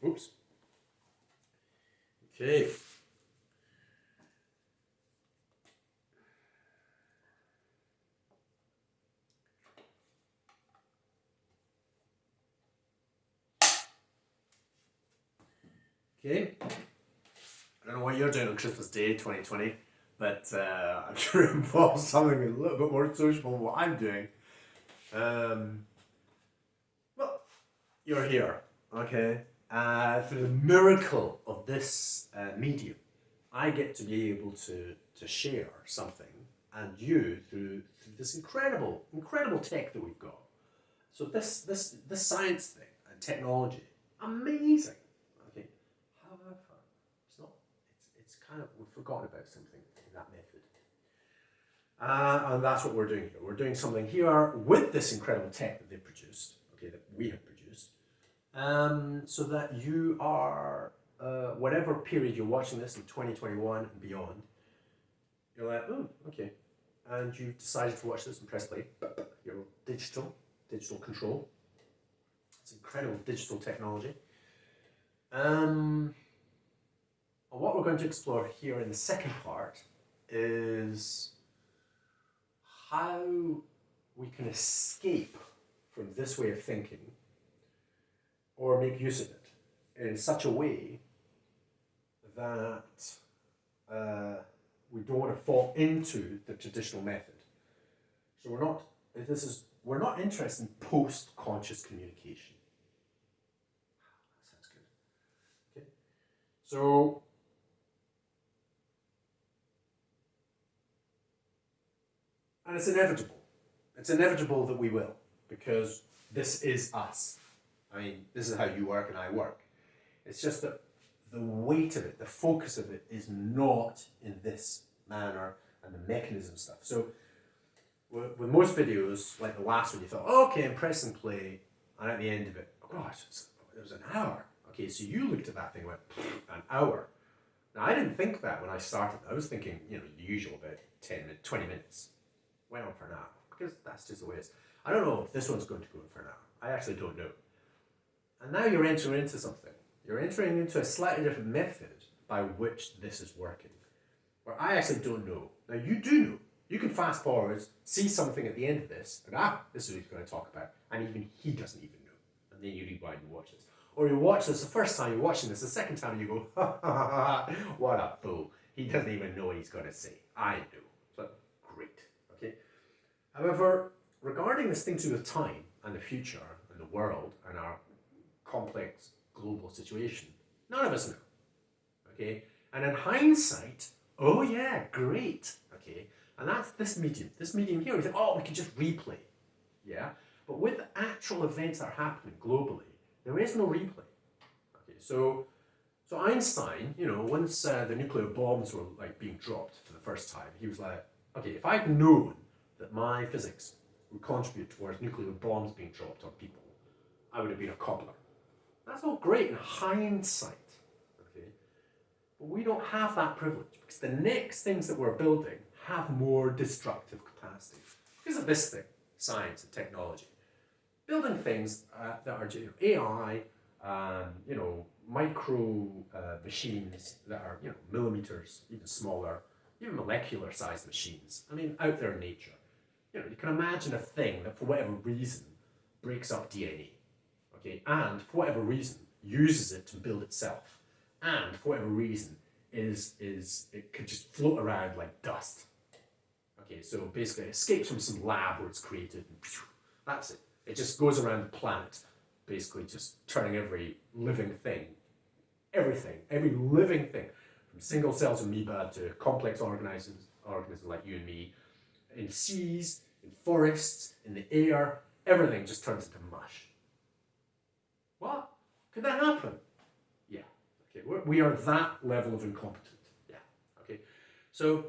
Oops. Okay. Okay. I don't know what you're doing on Christmas Day 2020, but I'm sure it involves something a little bit more sociable than what I'm doing. Well, you're here, okay? For the miracle of this medium, I get to be able to share something, and you through this incredible tech that we've got. So this science thing and technology, amazing. Okay, however, it's not. It's kind of we've forgotten about something in that method, and that's what we're doing here. We're doing something here with this incredible tech that they produced. Okay, that we have produced, so that you are whatever period you're watching this in 2021 and beyond, you're like, oh, okay, and you've decided to watch this and press play. Your digital control. It's incredible digital technology. And what we're going to explore here in the second part is how we can escape from this way of thinking or make use of it in such a way that we don't want to fall into the traditional method. So we're not interested in post-conscious communication. That sounds good. Okay. So and it's inevitable. It's inevitable that we will, because this is us. I mean, this is how you work and I work. It's just that the weight of it, the focus of it, is not in this manner and the mechanism stuff. So with most videos, like the last one, you thought, oh, okay, I'm pressing play, and at the end of it, oh gosh, it was an hour. Okay, so you looked at that thing and went, an hour. Now, I didn't think that when I started. I was thinking, the usual about 10 minutes, 20 minutes. Went on for an hour, because that's just the way it is. I don't know if this one's going to go on for an hour. I actually don't know. And now you're entering into something. You're entering into a slightly different method by which this is working, where I actually don't know. Now, you do know. You can fast forward, see something at the end of this, and this is what he's going to talk about, and even he doesn't even know. And then you rewind and watch this. Or you watch this the first time, you're watching this the second time, and you go, ha ha ha ha, what a fool. He doesn't even know what he's going to say. I do. So, great. Okay. However, regarding this thing to do with time and the future and the world and our complex global situation, none of us know. Okay? And in hindsight, oh yeah, great. Okay? And that's this medium. This medium here, we think, oh, we can just replay. Yeah? But with actual events that are happening globally, there is no replay. Okay, so Einstein, once the nuclear bombs were like being dropped for the first time, he was like, okay, if I'd known that my physics would contribute towards nuclear bombs being dropped on people, I would have been a cobbler. That's all great in hindsight, okay? But we don't have that privilege, because the next things that we're building have more destructive capacity because of this thing, science and technology. Building things that are AI, micro machines that are millimeters, even smaller, even molecular-sized machines. I mean, out there in nature. You can imagine a thing that for whatever reason breaks up DNA, okay, and for whatever reason uses it to build itself, and for whatever reason is it could just float around like dust. Okay, so basically it escapes from some lab where it's created, and that's it. It just goes around the planet, basically just turning every living thing, every living thing, from single cells amoeba to complex organisms like you and me, in seas, in forests, in the air, everything just turns into mush. What? Could that happen? Yeah. Okay, we are that level of incompetent. Yeah. Okay. So,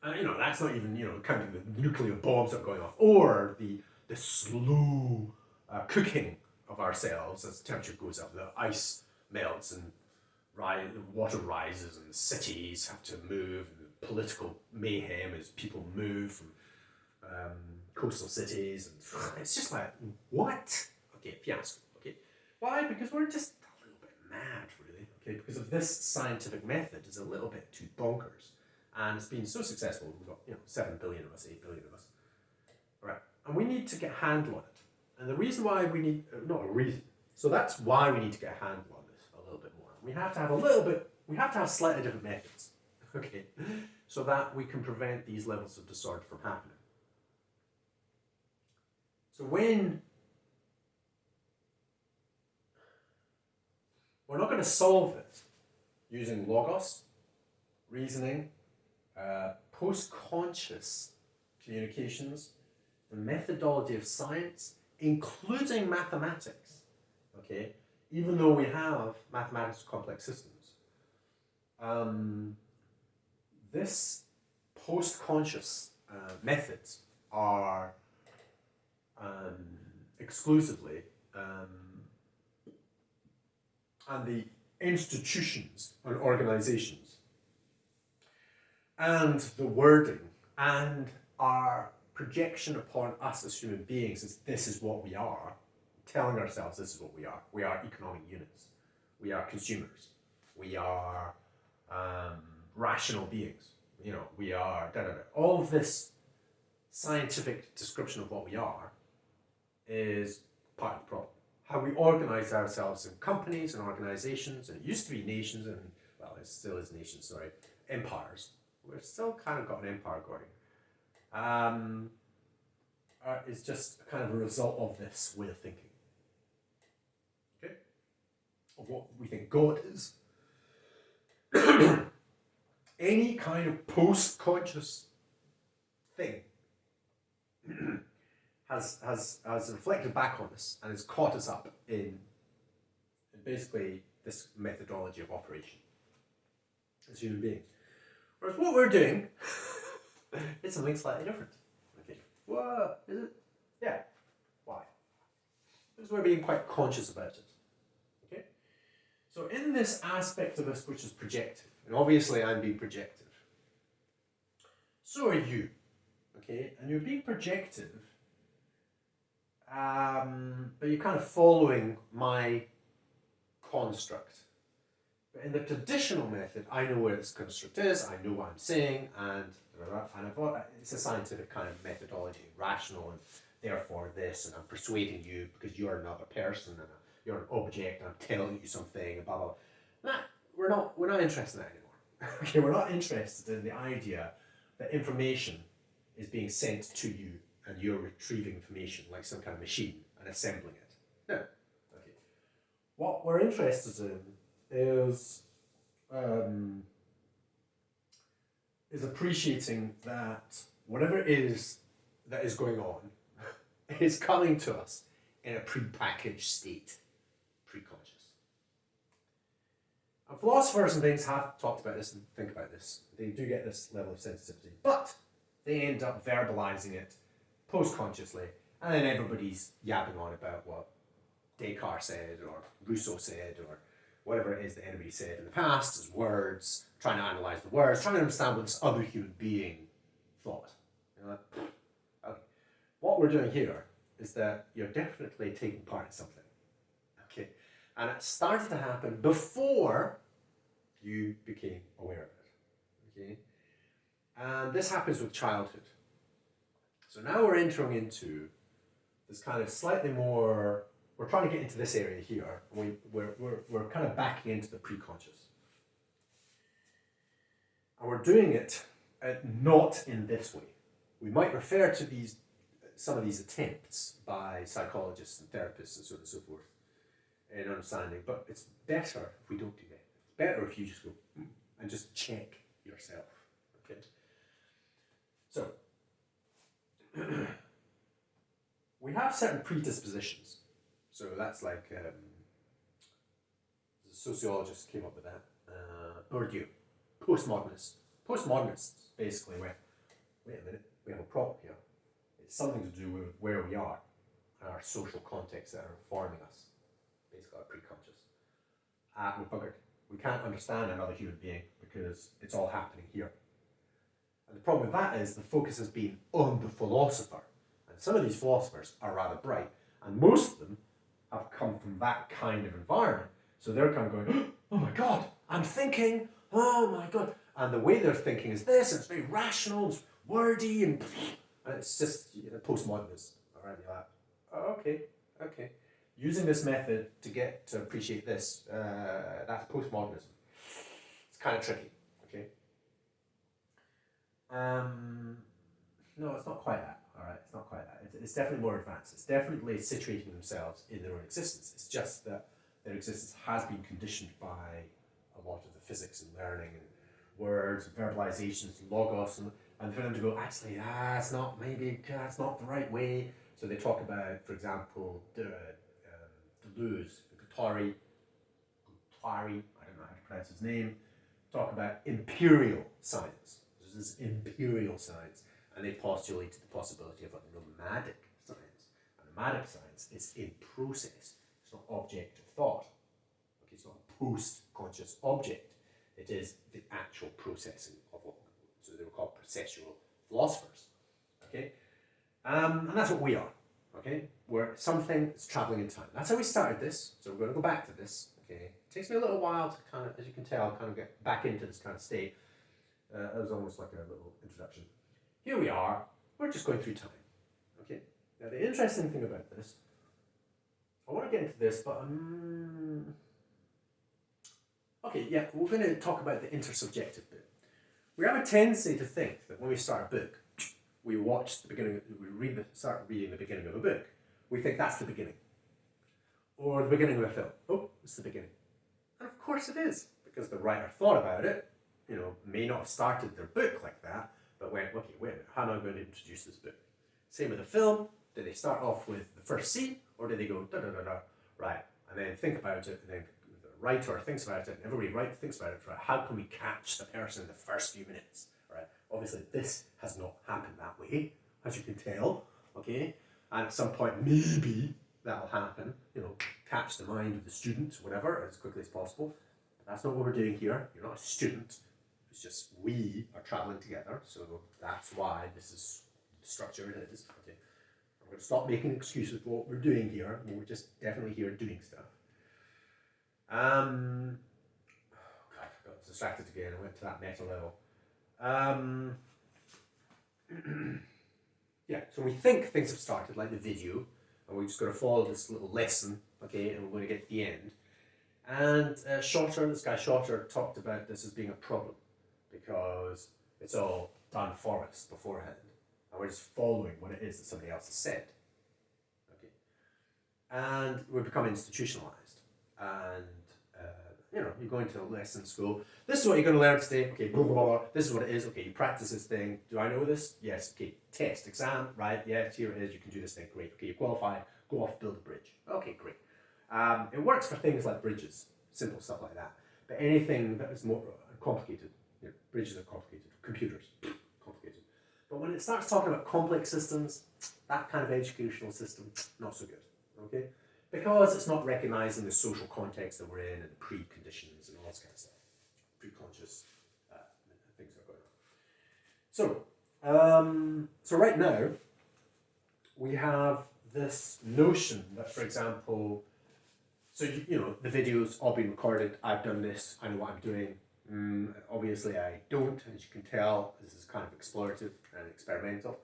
that's not even, counting the nuclear bombs that are going off, or the slow cooking of our cells as the temperature goes up. The ice melts and water rises, and cities have to move, and political mayhem as people move from coastal cities, and it's just like, what? Okay, fiasco. Okay, why? Because we're just a little bit Okay, because of this scientific method is a little bit too bonkers, and it's been so successful. We've got 7 billion of us, 8 billion of us. All right, and we need to get a handle on it. And the reason why we need not a reason. So that's why we need to get a handle on this a little bit more. We have to have a little bit. We have to have slightly different methods. Okay, so that we can prevent these levels of disorder from happening. So when we're not going to solve it using logos, reasoning, post-conscious communications, the methodology of science, including mathematics, okay, even though we have mathematics complex systems. This post-conscious methods are exclusively and the institutions and organizations and the wording and our projection upon us as human beings is this is what we are, telling ourselves this is what we are. We are economic units. We are consumers. We are rational beings. We are da-da-da. All of this scientific description of what we are is part of the problem. How we organize ourselves in companies and organizations, and it used to be nations, and well, it still is nations, sorry, empires. We've still kind of got an empire going. Is just kind of a result of this way of thinking. Okay? Of what we think God is. Any kind of post-conscious thing has reflected back on us and has caught us up in basically this methodology of operation as human beings. Whereas what we're doing is something slightly different. Okay. What is it? Yeah. Why? Because we're being quite conscious about it. Okay? So in this aspect of us which is projective, and obviously I'm being projective, so are you. Okay? And you're being projective, but you're kind of following my construct. But in the traditional method, I know where this construct is, I know what I'm saying, and it's a scientific kind of methodology, rational, and therefore this, and I'm persuading you because you're another person, and you're an object, and I'm telling you something, and blah, blah, blah. Nah, we're not interested in that anymore. Okay, we're not interested in the idea that information is being sent to you, and you're retrieving information like some kind of machine and assembling it. No. Okay. What we're interested in is appreciating that whatever it is that is going on is coming to us in a pre-packaged state, pre-conscious. And philosophers and things have talked about this and think about this. They do get this level of sensitivity, but they end up verbalizing it post-consciously, and then everybody's yapping on about what Descartes said, or Rousseau said, or whatever it is that anybody said in the past as words, trying to analyze the words, trying to understand what this other human being thought. Okay. What we're doing here is that you're definitely taking part in something. Okay. And it started to happen before you became aware of it. Okay. And this happens with childhood. So now we're entering into this kind of slightly more, we're trying to get into this area here, and we're kind of backing into the pre-conscious. And we're doing it not in this way. We might refer to some of these attempts by psychologists and therapists and so on and so forth in understanding, but it's better if we don't do that. It's better if you just go and just check yourself. Okay. So we have certain predispositions. So that's like the sociologist came up with that. Bourdieu, postmodernists. Postmodernists basically went, wait a minute, we have a problem here. It's something to do with where we are and our social contexts that are informing us, basically our pre-conscious. We're buggered. We can't understand another human being because it's all happening here. And the problem with that is the focus has been on the philosopher. And some of these philosophers are rather bright, and most of them have come from that kind of environment. So they're kind of going, oh my God, I'm thinking, oh my God. And the way they're thinking is this, and it's very rational, it's wordy, and it's just postmodernism. All right, you're like, oh, okay. Using this method to get to appreciate this, that's postmodernism. It's kind of tricky, okay? No, it's not quite that. All right, it's not quite that. It's definitely more advanced. It's definitely situating themselves in their own existence. It's just that their existence has been conditioned by a lot of the physics and learning and words, verbalizations, logos, and for them to go, actually, that's not the right way. So they talk about, for example, Deleuze, Guattari, I don't know how to pronounce his name, talk about imperial science. This is imperial science, and they postulated the possibility of a nomadic science. A nomadic science is in process. It's not object of thought. Okay, it's not a post-conscious object. It is the actual processing of what. So they were called processual philosophers. Okay, and that's what we are. Okay, we're something that's traveling in time. That's how we started this. So we're going to go back to this. Okay, it takes me a little while to kind of, as you can tell, kind of get back into this kind of state. That was almost like a little introduction. Here we are. We're just going through time. Okay. Now the interesting thing about this, I want to get into this, but okay, yeah, we're going to talk about the intersubjective bit. We have a tendency to think that when we start a book, we watch the beginning, start reading the beginning of a book. We think that's the beginning, or the beginning of a film. Oh, it's the beginning, and of course it is, because the writer thought about it. May not have started their book like that, but went, okay, wait a minute, how am I going to introduce this book? Same with a film. Do they start off with the first scene, or do they go da da da da, right, and then think about it, and then the writer thinks about it, and everybody thinks about it, right? How can we catch the person in the first few minutes, right? Obviously, this has not happened that way, as you can tell, okay? And at some point, maybe that'll happen, catch the mind of the student, whatever, as quickly as possible. But that's not what we're doing here. You're not a student. It's just we are traveling together, so that's why this is the structure it is. Okay, I'm going to stop making excuses for what we're doing here. We're just definitely here doing stuff. God, I got distracted again. I went to that meta level. Yeah, so we think things have started, like the video, and we're just going to follow this little lesson, okay, and we're going to get to the end. And this guy Shorter talked about this as being a problem, because it's all done for us beforehand, and we're just following what it is that somebody else has said. Okay, and we become institutionalized, and you go into a lesson school. This is what you're going to learn today. Okay, blah, blah, blah. This is what it is. Okay, you practice this thing. Do I know this? Yes. Okay, test, exam, right? Yes, here it is. You can do this thing. Great. Okay, you qualify. Go off, build a bridge. Okay, great. It works for things like bridges, simple stuff like that. But anything that is more complicated, bridges are complicated, computers, complicated. But when it starts talking about complex systems, that kind of educational system, not so good, okay? Because it's not recognizing the social context that we're in and the preconditions and all this kind of stuff, pre-conscious things that are going on. So right now, we have this notion that, for example, so the video's all been recorded. I've done this. I know what I'm doing. Obviously, I don't, as you can tell. This is kind of explorative and experimental,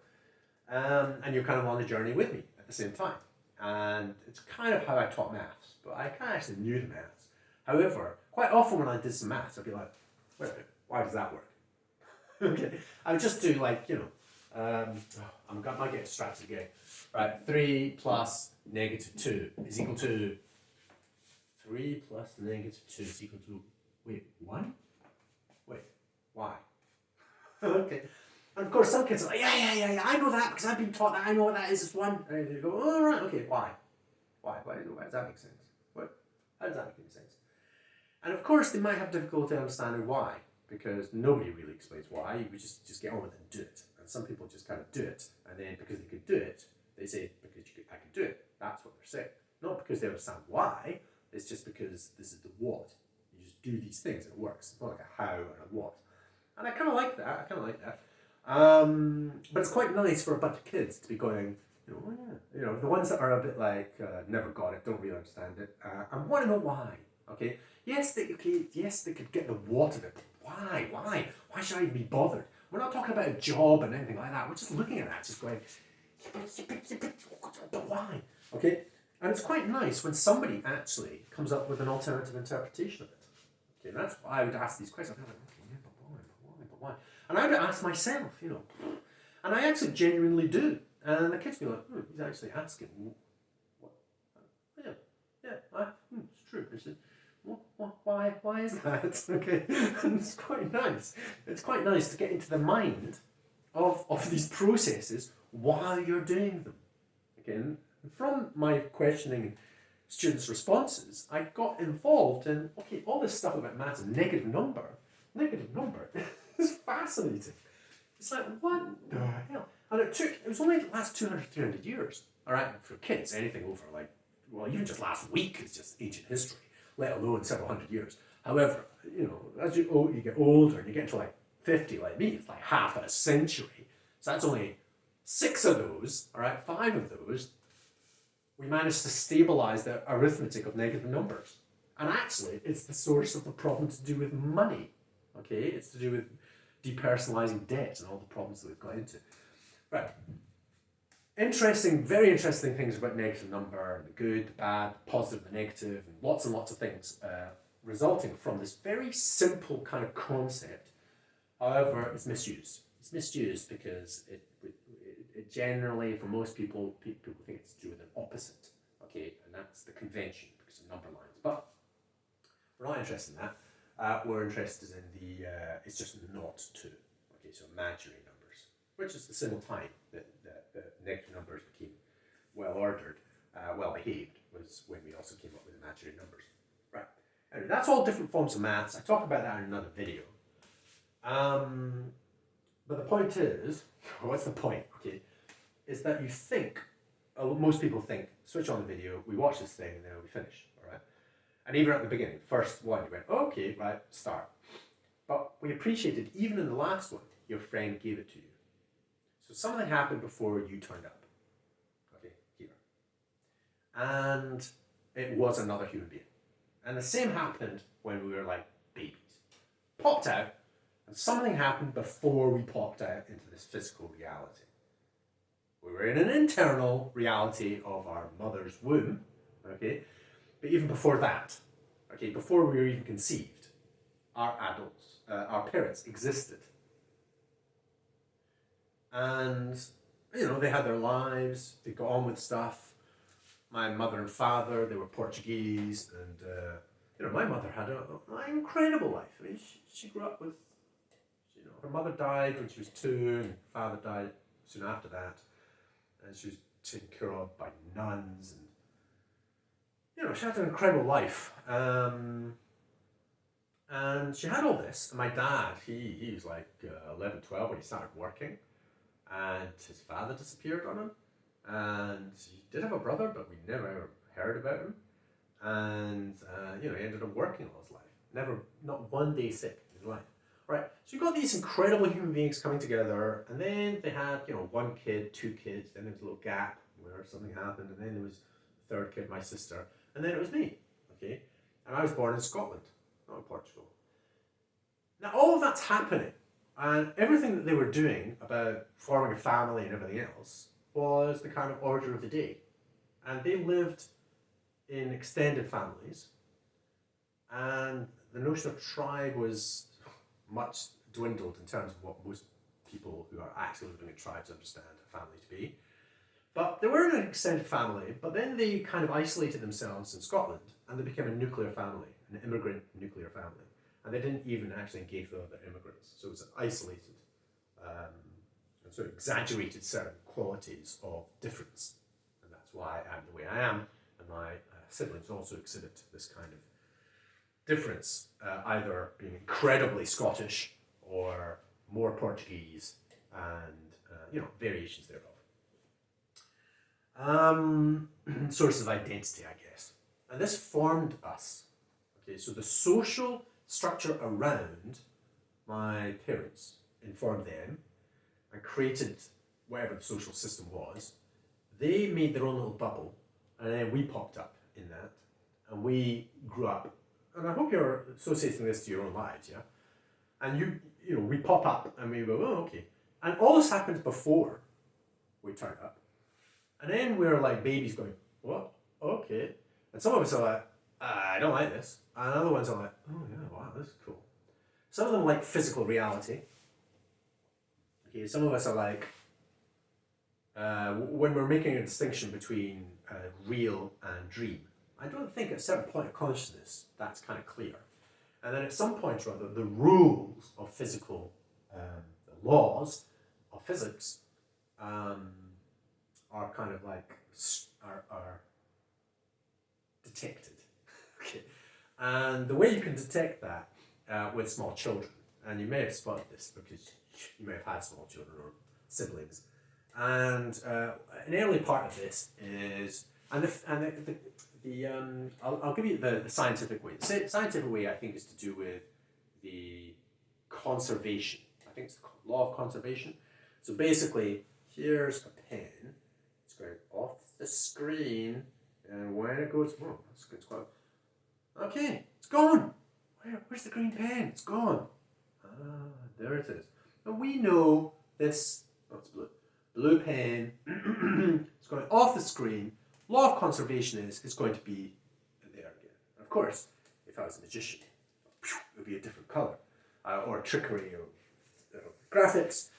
and you're kind of on the journey with me at the same time. And it's kind of how I taught maths, but I kind of actually knew the maths. However, quite often when I did some maths, I'd be like, wait a minute, why does that work? Okay, I would just do I might get distracted again. Right, 3 plus negative 2 is equal to 3 plus negative 2 is equal to, wait, 1? Wait, why? Okay. And of course, some kids are like, yeah, I know that because I've been taught that. I know what that is. It's 1. And you go, oh, right, okay, why? Why does that make sense? How does that make any sense? And of course, they might have difficulty understanding why, because nobody really explains why. You just get on with it and do it. And some people just kind of do it, and then because they could do it, they say, I can do it. That's what they're saying. Not because they understand why, it's just because this is the what. You just do these things and it works. It's not like a how and a what. And I kind of like that. But it's quite nice for a bunch of kids to be going, the ones that are a bit like, never got it, don't really understand it, and want to know why. Okay, yes, they could get the water of it. But why should I even be bothered? We're not talking about a job and anything like that. We're just looking at that, just going, but why? Okay, and it's quite nice when somebody actually comes up with an alternative interpretation of it. Okay, and that's why I would ask these questions. I'd be like, okay, yeah, but why? And I would ask myself, and I actually genuinely do. And the kids be like, he's actually asking. What? It's true. I said, why is that? Okay, and it's quite nice. It's quite nice to get into the mind of these processes while you're doing them. Okay, and from my questioning students' responses, I got involved in, all this stuff about maths and negative number is fascinating. It's like, what the hell? And it was only the last 200, 300 years. All right, for kids, anything over even just last week is just ancient history, let alone several hundred years. However, as you get older and you get to 50 like me, it's like half a century. So that's only 6 of those, all right, 5 of those, we managed to stabilize the arithmetic of negative numbers. And actually, it's the source of the problem to do with money. Okay, it's to do with depersonalizing debt and all the problems that we've got into. Right. Very interesting things about negative number, the good, the bad, the positive, the negative, and lots of things resulting from this very simple kind of concept. However, it's misused. It's misused because it generally, for most people think it's to do with an opposite. Okay, and that's the convention because of number lines. But we're not interested in that. We're interested in it's just not 2. Okay, so imaginary numbers, which is the simple time that negative numbers became well ordered, well behaved, was when we also came up with imaginary numbers. Right. Anyway, that's all different forms of maths. I talk about that in another video. But the point is, what's the point? Okay, is that you think, most people think, switch on the video, we watch this thing, and then we finish. All right. And even at the beginning, first one, you went, okay, right, start. But we appreciated, even in the last one, your friend gave it to you. So something happened before you turned up. Okay, here. And it was another human being. And the same happened when we were babies. Popped out, and something happened before we popped out into this physical reality. We were in an internal reality of our mother's womb, okay? But even before that, okay, before we were even conceived, our parents existed. And, they had their lives, they got on with stuff. My mother and father, they were Portuguese, and, my mother had an incredible life. I mean, she grew up with, her mother died when she was 2, and her father died soon after that. And she was taken care of by nuns, and, she had an incredible life. And she had all this, and my dad, he was 11, 12 when he started working. And his father disappeared on him, and he did have a brother, but we never ever heard about him. And he ended up working all his life, not one day sick in his life. Right, so you got these incredible human beings coming together, and then they had 1 kid, 2 kids, then there was a little gap where something happened, and then there was the 3rd kid, my sister, and then it was me. Okay, and I was born in Scotland, not in Portugal. Now all of that's happening. And everything that they were doing about forming a family and everything else was the kind of order of the day. And they lived in extended families. And the notion of tribe was much dwindled in terms of what most people who are actually living in tribes understand a family to be. But they were in an extended family, but then they kind of isolated themselves in Scotland, and they became a nuclear family, an immigrant nuclear family. And they didn't even actually engage with other immigrants. So it was isolated and sort of exaggerated certain qualities of difference. And that's why I am the way I am. And my siblings also exhibit this kind of difference, either being incredibly Scottish or more Portuguese and, variations thereof. Sources of identity, I guess. And this formed us. Okay, so the social structure around my parents informed them and created whatever the social system was. They made their own little bubble, and then we popped up in that, and we grew up and I hope you're associating this to your own lives, yeah? And we pop up and we go, oh, okay. And all this happens before we turn up. And then we're like babies going, what? Okay. And some of us are like, I don't like this. And other ones are like, oh yeah, wow, this is cool. Some of them like physical reality. Okay, some of us are like, when we're making a distinction between real and dream, I don't think at a certain point of consciousness that's kind of clear. And then at some point or other, the rules of physical, the laws of physics are kind of like, are detected. Okay. And the way you can detect that with small children, and you may have spotted this because you may have had small children or siblings, and an early part of this is, I'll give you the scientific way. The scientific way, I think, is to do with the conservation. I think it's the law of conservation. So basically, here's a pen. It's going off the screen, and when it goes, oh, that's good. Okay, it's gone. Where's the green pen? It's gone. Ah, there it is. And we know this. Oh, it's blue. Blue pen. It's going off the screen. Law of conservation is it's going to be there again. And of course, if I was a magician, it would be a different color, or trickery, or graphics.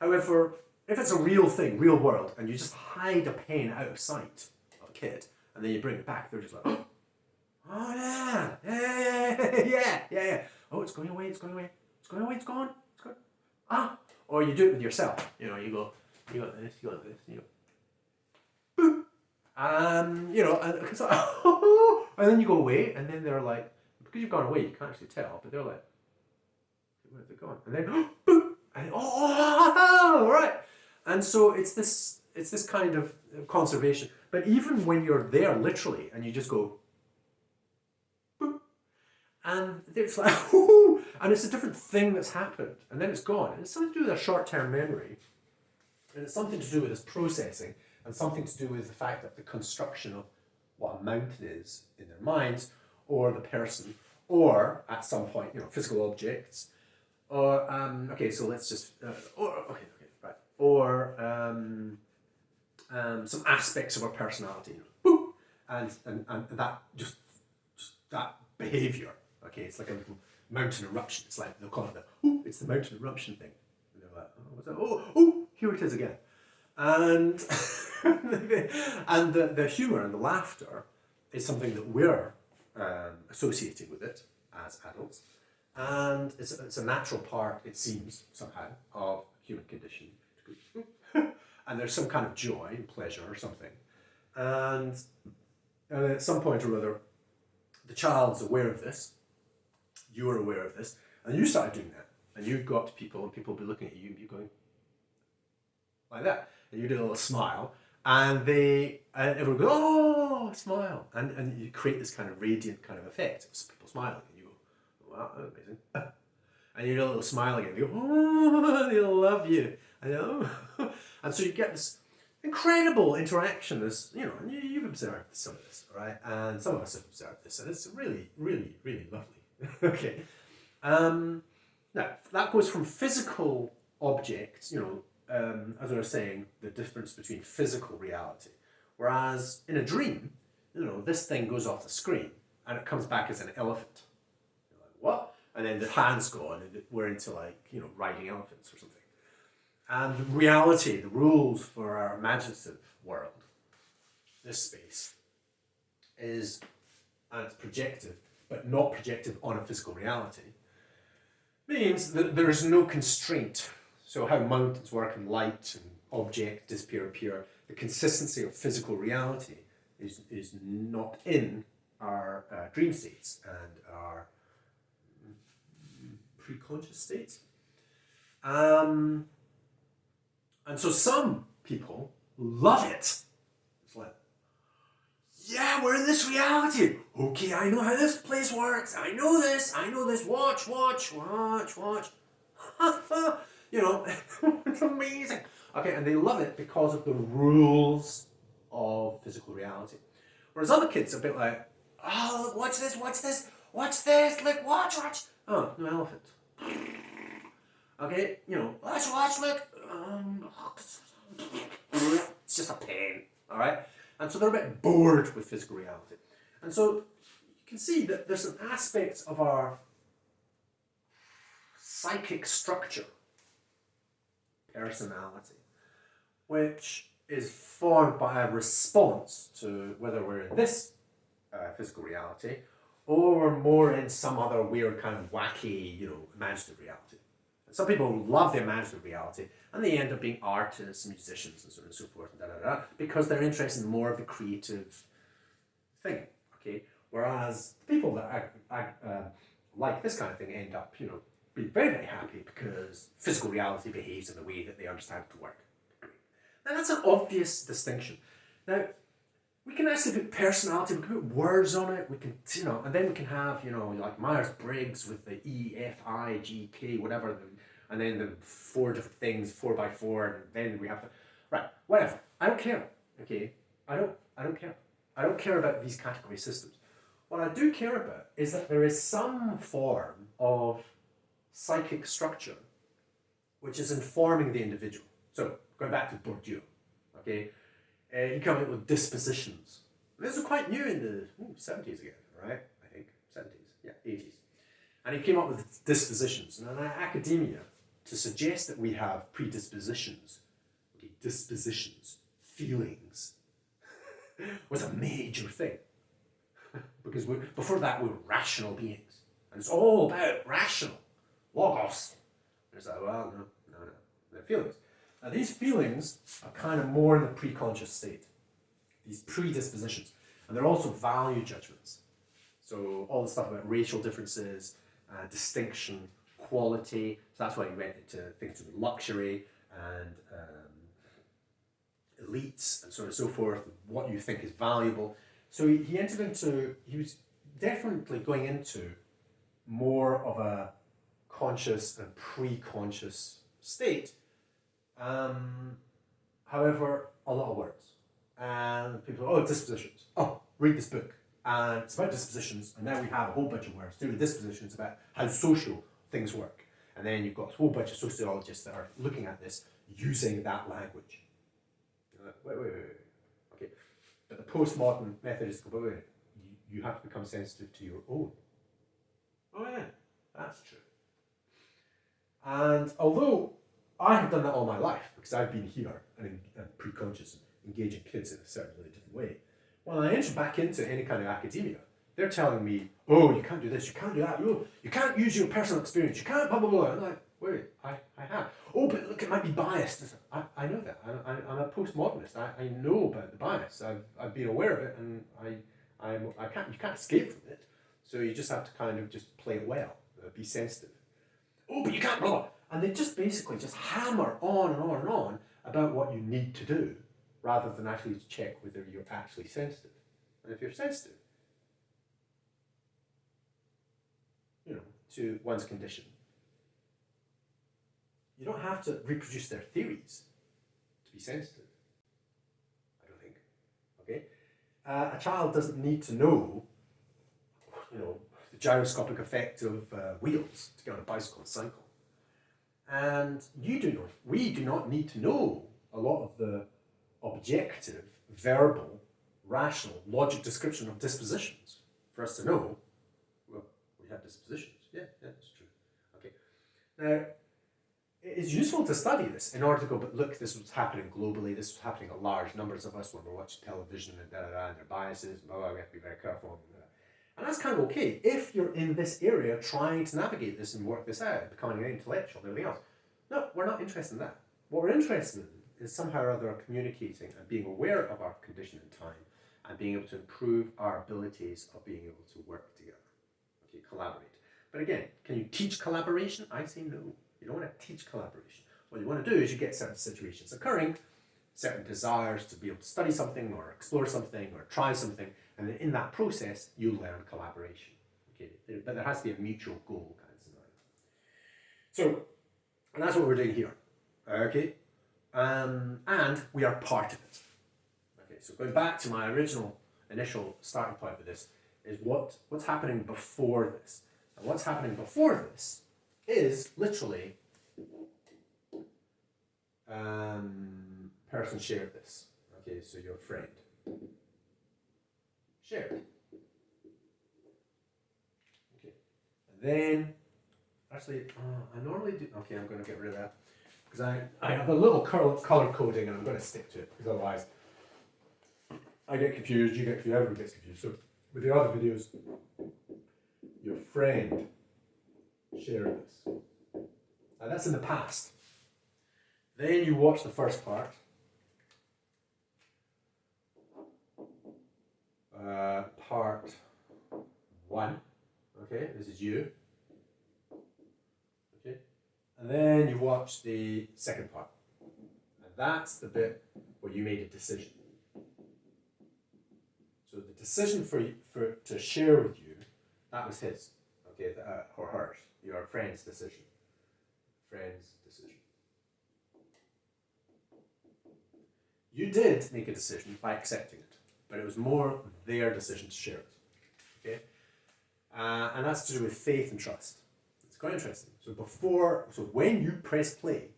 However, if it's a real thing, real world, and you just hide a pen out of sight of a kid, and then you bring it back, they're just like, oh yeah. Oh, it's going away. It's gone. It's gone. Ah, or you do it with yourself. You got this. Boop. And and then you go away, and then they're like, because you've gone away, you can't actually tell, but they're like, where's it gone? And then boop, and all right. And so it's this kind of conservation. But even when you're there, literally, and you just go, boop, and it's like, and it's a different thing that's happened, and then it's gone. And it's something to do with their short-term memory, and it's something to do with this processing, and something to do with the fact that the construction of what a mountain is in their minds, or the person, or at some point, physical objects, or so let's just, or some aspects of our personality, boop, and that just that behavior. Okay, it's like a little mountain eruption. It's like they'll call it it's the mountain eruption thing. And they're like, oh, what's that? Oh, here it is again. And and the humor and the laughter is something that we're associating with it as adults, and it's a natural part, it seems somehow, of human condition. And there's some kind of joy and pleasure or something, and at some point or other, the child's aware of this. You're aware of this, and you start doing that, and you go up to people, and people will be looking at you, and you going like that, and you do a little smile, and everyone goes, oh, smile, and you create this kind of radiant kind of effect. It's people smiling, and you go, wow, that's amazing, and you do a little smile again. You go, oh, they love you, I know, and so you get this incredible interaction. This, and you've observed some of this, right? And some of us have observed this, and it's really, really, really lovely. Okay. Now, that goes from physical objects, as I was saying, the difference between physical reality. Whereas in a dream, this thing goes off the screen and it comes back as an elephant. You're like, what? And then the hand's gone and we're into riding elephants or something. And the reality, the rules for our imaginative world, this space, is, and it's projective, but not projective on a physical reality, means that there is no constraint. So how mountains work and light and object disappear, appear, the consistency of physical reality is not in our dream states and our pre-conscious states. And so some people love it. It's like, yeah, we're in this reality. Okay, I know how this place works. I know this. Watch. It's amazing. Okay, and they love it because of the rules of physical reality. Whereas other kids are a bit like, oh, watch this. what's this? Look, watch. Oh, no elephant. Okay, watch, look. It's just a pain, all right? And so they're a bit bored with physical reality. And so you can see that there's an aspect of our psychic structure, personality, which is formed by a response to whether we're in this physical reality or we're more in some other weird kind of wacky, imaginative reality. And some people love the imaginative reality and they end up being artists, musicians, and so on and so forth, because they're interested in more of the creative thing. Okay, whereas the people that like this kind of thing end up, being very, very happy because physical reality behaves in the way that they understand it to work. Now that's an obvious distinction. Now, we can actually put personality, we can put words on it, we can, and then we can have, like Myers-Briggs with the E, F, I, G, K, whatever, and then the 4 different things, 4x4, and then we have to, right, whatever. I don't care, okay? I don't care. I don't care about these category systems. What I do care about is that there is some form of psychic structure which is informing the individual. So, going back to Bourdieu, okay? He came up with dispositions. This was quite new in the 70s again, right? I think, 70s, yeah, 80s. And he came up with dispositions. And in academia, to suggest that we have predispositions, okay, dispositions, feelings, was a major thing. Because before that, we were rational beings. And it's all about rational, logos. And it's like, well, no. They're feelings. Now, these feelings are kind of more in the pre-conscious state, these predispositions. And they're also value judgments. So all the stuff about racial differences, distinction, quality. So that's why he went into things like luxury and elites and so on and so forth, what you think is valuable. So he was definitely going into more of a conscious and pre-conscious state. However, a lot of words. And people dispositions. Oh, read this book. And it's about dispositions, and now we have a whole bunch of words to do with dispositions about how social things work. And then you've got a whole bunch of sociologists that are looking at this using that language. Wait. Okay. But the postmodern method is to wait. You have to become sensitive to your own. Oh yeah, that's true. And although I have done that all my life, because I've been here and pre-conscious and engaging kids in a certain really different way, when I enter back into any kind of academia, they're telling me, oh, you can't do this, you can't do that, you can't use your personal experience, you can't blah, blah, blah. And I'm like, wait, I have. Oh, but look, it might be biased. I know that. I'm a postmodernist. I know about the bias. I've been aware of it, and you can't escape from it. So you just have to kind of just play it well, be sensitive. Oh, but you can't, blah. And they just basically just hammer on and on and on about what you need to do, rather than actually check whether you're actually sensitive. And if you're sensitive, to one's condition, you don't have to reproduce their theories to be sensitive, I don't think. Okay? A child doesn't need to know, the gyroscopic effect of wheels to get on a bicycle and cycle. And we do not need to know a lot of the objective, verbal, rational, logic description of dispositions for us to know, well, we have dispositions. Yeah, that's true. Okay. Now, it is useful to study this in order to go, but look, this was happening globally, this was happening to large numbers of us when we're watching television and and their biases, we have to be very careful. And that's kind of okay if you're in this area trying to navigate this and work this out, becoming an intellectual and everything else. No, we're not interested in that. What we're interested in is somehow or other communicating and being aware of our condition in time and being able to improve our abilities of being able to work together. Okay, collaborate. But again, can you teach collaboration? I say no. You don't want to teach collaboration. What you want to do is you get certain situations occurring, certain desires to be able to study something or explore something or try something, and then in that process, you learn collaboration. Okay, but there has to be a mutual goal kind of scenario. So, and that's what we're doing here. Okay, and we are part of it. Okay, so going back to my initial starting point with this, is what's happening before this. And what's happening before this is literally person shared this. Okay, so your friend shared. Okay, and then actually, I normally do. Okay, I'm going to get rid of that because I have a little color coding and I'm going to stick to it because otherwise I get confused. You get confused. Everybody gets confused. So with the other videos, your friend shared this. Now that's in the past. Then you watch the first part. Part 1. Okay, this is you. Okay, and then you watch the second part. And that's the bit where you made a decision. So the decision to share with you, that was his. Okay, or hers. Your friend's decision. Friend's decision. You did make a decision by accepting it, but it was more their decision to share it. Okay, and that's to do with faith and trust. It's quite interesting. So when you press play,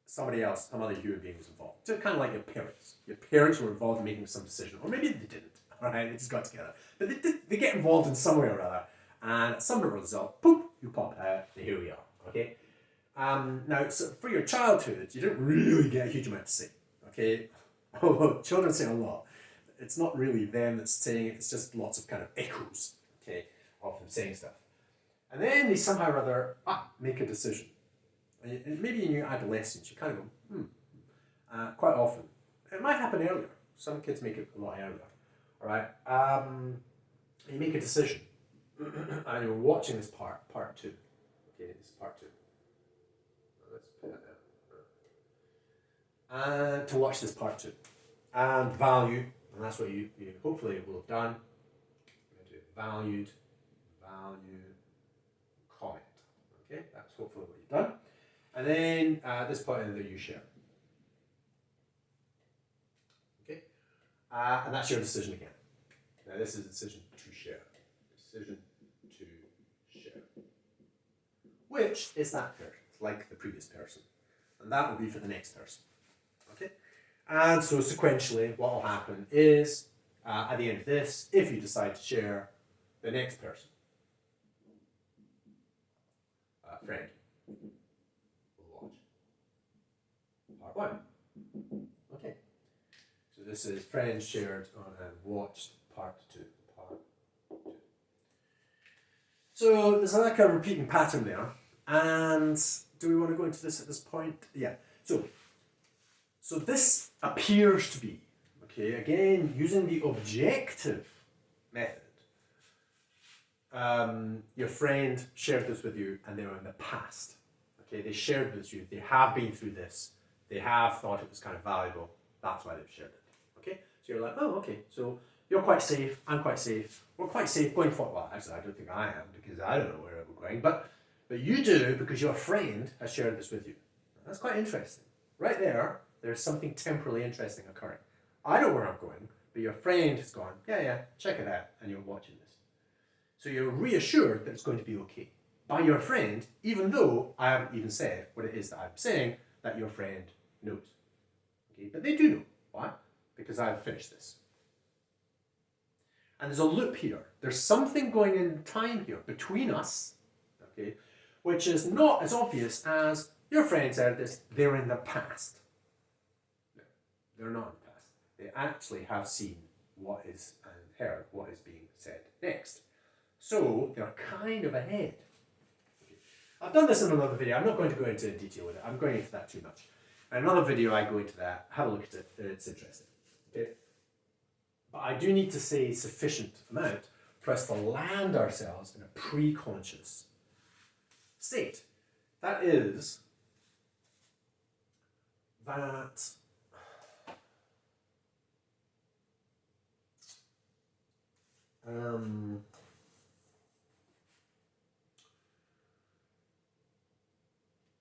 somebody else, some other human being was involved. So kind of like your parents. Your parents were involved in making some decision, or maybe they didn't. All right, they just got together, but they get involved in some way or other, and at some result, poof, you pop out. And here we are. Okay. Now, so for your childhood, you didn't really get a huge amount to say. Okay, although children say a lot, it's not really them that's saying it, it's just lots of kind of echoes, okay, of them saying stuff. And then they somehow or other make a decision. And maybe in your adolescence, you kind of go, quite often. It might happen earlier. Some kids make it a lot earlier, all right? You make a decision, and you're watching this part 2. Okay, this is part 2. Let's put that down. To watch this part 2 and value, and that's what you hopefully will have done. We're going to do valued, value, comment. Okay, that's hopefully what you've done. And then this part in there you share. Okay, and that's your decision again. Now this is a decision to share. Decision to share. Which is that person, like the previous person, and that will be for the next person. Okay, and so sequentially, what will happen is at the end of this, if you decide to share, the next person, friend, will watch part 1. Okay, so this is friends shared and watched part 2. Part 2. So there's like a repeating pattern there, and do we want to go into this at this point? Yeah. So this appears to be, okay, again, using the objective method. Your friend shared this with you and they were in the past. Okay, they shared it with you, they have been through this, they have thought it was kind of valuable, that's why they've shared it. Okay, so you're like, oh, okay, so you're quite safe, I'm quite safe, we're quite safe going forward. Well, actually, I don't think I am because I don't know where we're going, but you do because your friend has shared this with you. That's quite interesting. Right there, there's something temporally interesting occurring. I know where I'm going, but your friend has gone, yeah, check it out, and you're watching this. So you're reassured that it's going to be okay by your friend, even though I haven't even said what it is that I'm saying that your friend knows. Okay, but they do know. Why? Because I've finished this. And there's a loop here. There's something going in time here between us, okay, which is not as obvious as your friend said this, they're in the past. No, they're not in the past. They actually have seen what is and heard what is being said next. So they're kind of ahead. Okay. I've done this in another video. I'm not going to go into detail with it. I'm going into that too much. In another video, I go into that. Have a look at it. It's interesting. Okay. But I do need to say sufficient amount for us to land ourselves in a pre-conscious state. That is that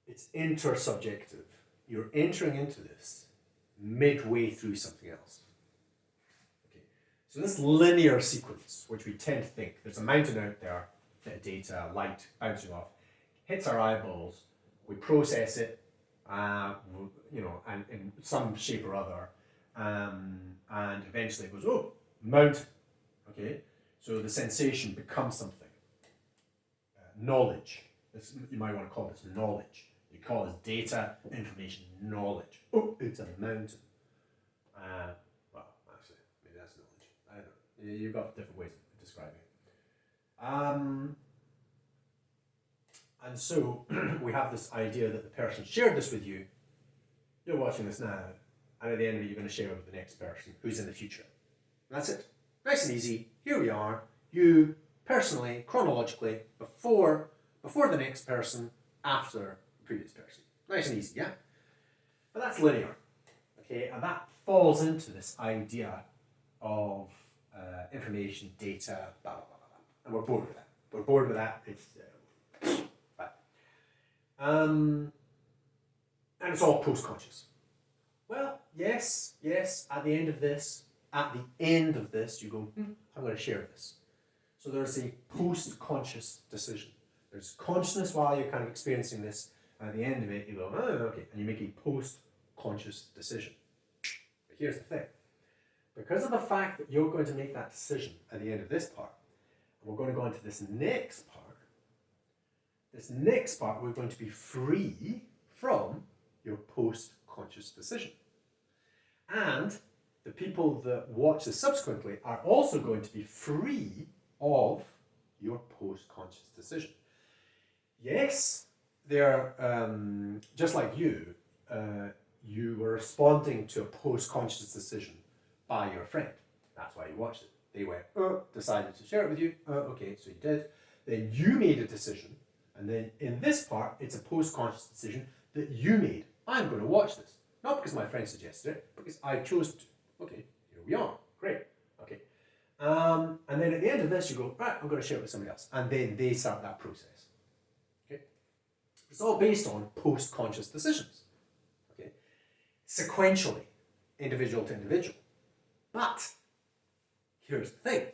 it's intersubjective. You're entering into this midway through something else. Okay, So this linear sequence, which we tend to think, there's a mountain out there, bit of data, light bouncing off, hits our eyeballs, we process it, and in some shape or other, and eventually it goes, oh, mountain, okay? So the sensation becomes something. Knowledge, you might want to call this knowledge. You call this data, information, knowledge. Oh, it's a mountain. Well, actually, maybe that's knowledge. I don't know. You've got different ways of describing it. And so we have this idea that the person shared this with you. You're watching this now, and at the end of it, you're going to share it with the next person who's in the future. And that's it. Nice and easy. Here we are. You personally, chronologically, before the next person, after the previous person. Nice and easy, yeah? But that's linear. Okay, and that falls into this idea of information, data, blah, blah, blah, blah. And we're bored with that. We're bored with that. It's right. And it's all post-conscious. Well, yes, at the end of this, you go, I'm going to share this. So there's a post-conscious decision. There's consciousness while you're kind of experiencing this, and at the end of it, you go, oh, okay, and you make a post-conscious decision. But here's the thing. Because of the fact that you're going to make that decision at the end of this part, and we're going to go into this next part, we're going to be free from your post-conscious decision. And the people that watch this subsequently are also going to be free of your post-conscious decision. Yes, they're just like you were responding to a post-conscious decision by your friend. That's why you watched it. They went, decided to share it with you. Okay, so you did. Then you made a decision. And then in this part, it's a post-conscious decision that you made. I'm going to watch this. Not because my friend suggested it, because I chose to. Okay, here we are. Great. Okay. And then at the end of this, you go, right, I'm going to share it with somebody else. And then they start that process. Okay. It's all based on post-conscious decisions. Okay. Sequentially, individual to individual. But here's the thing.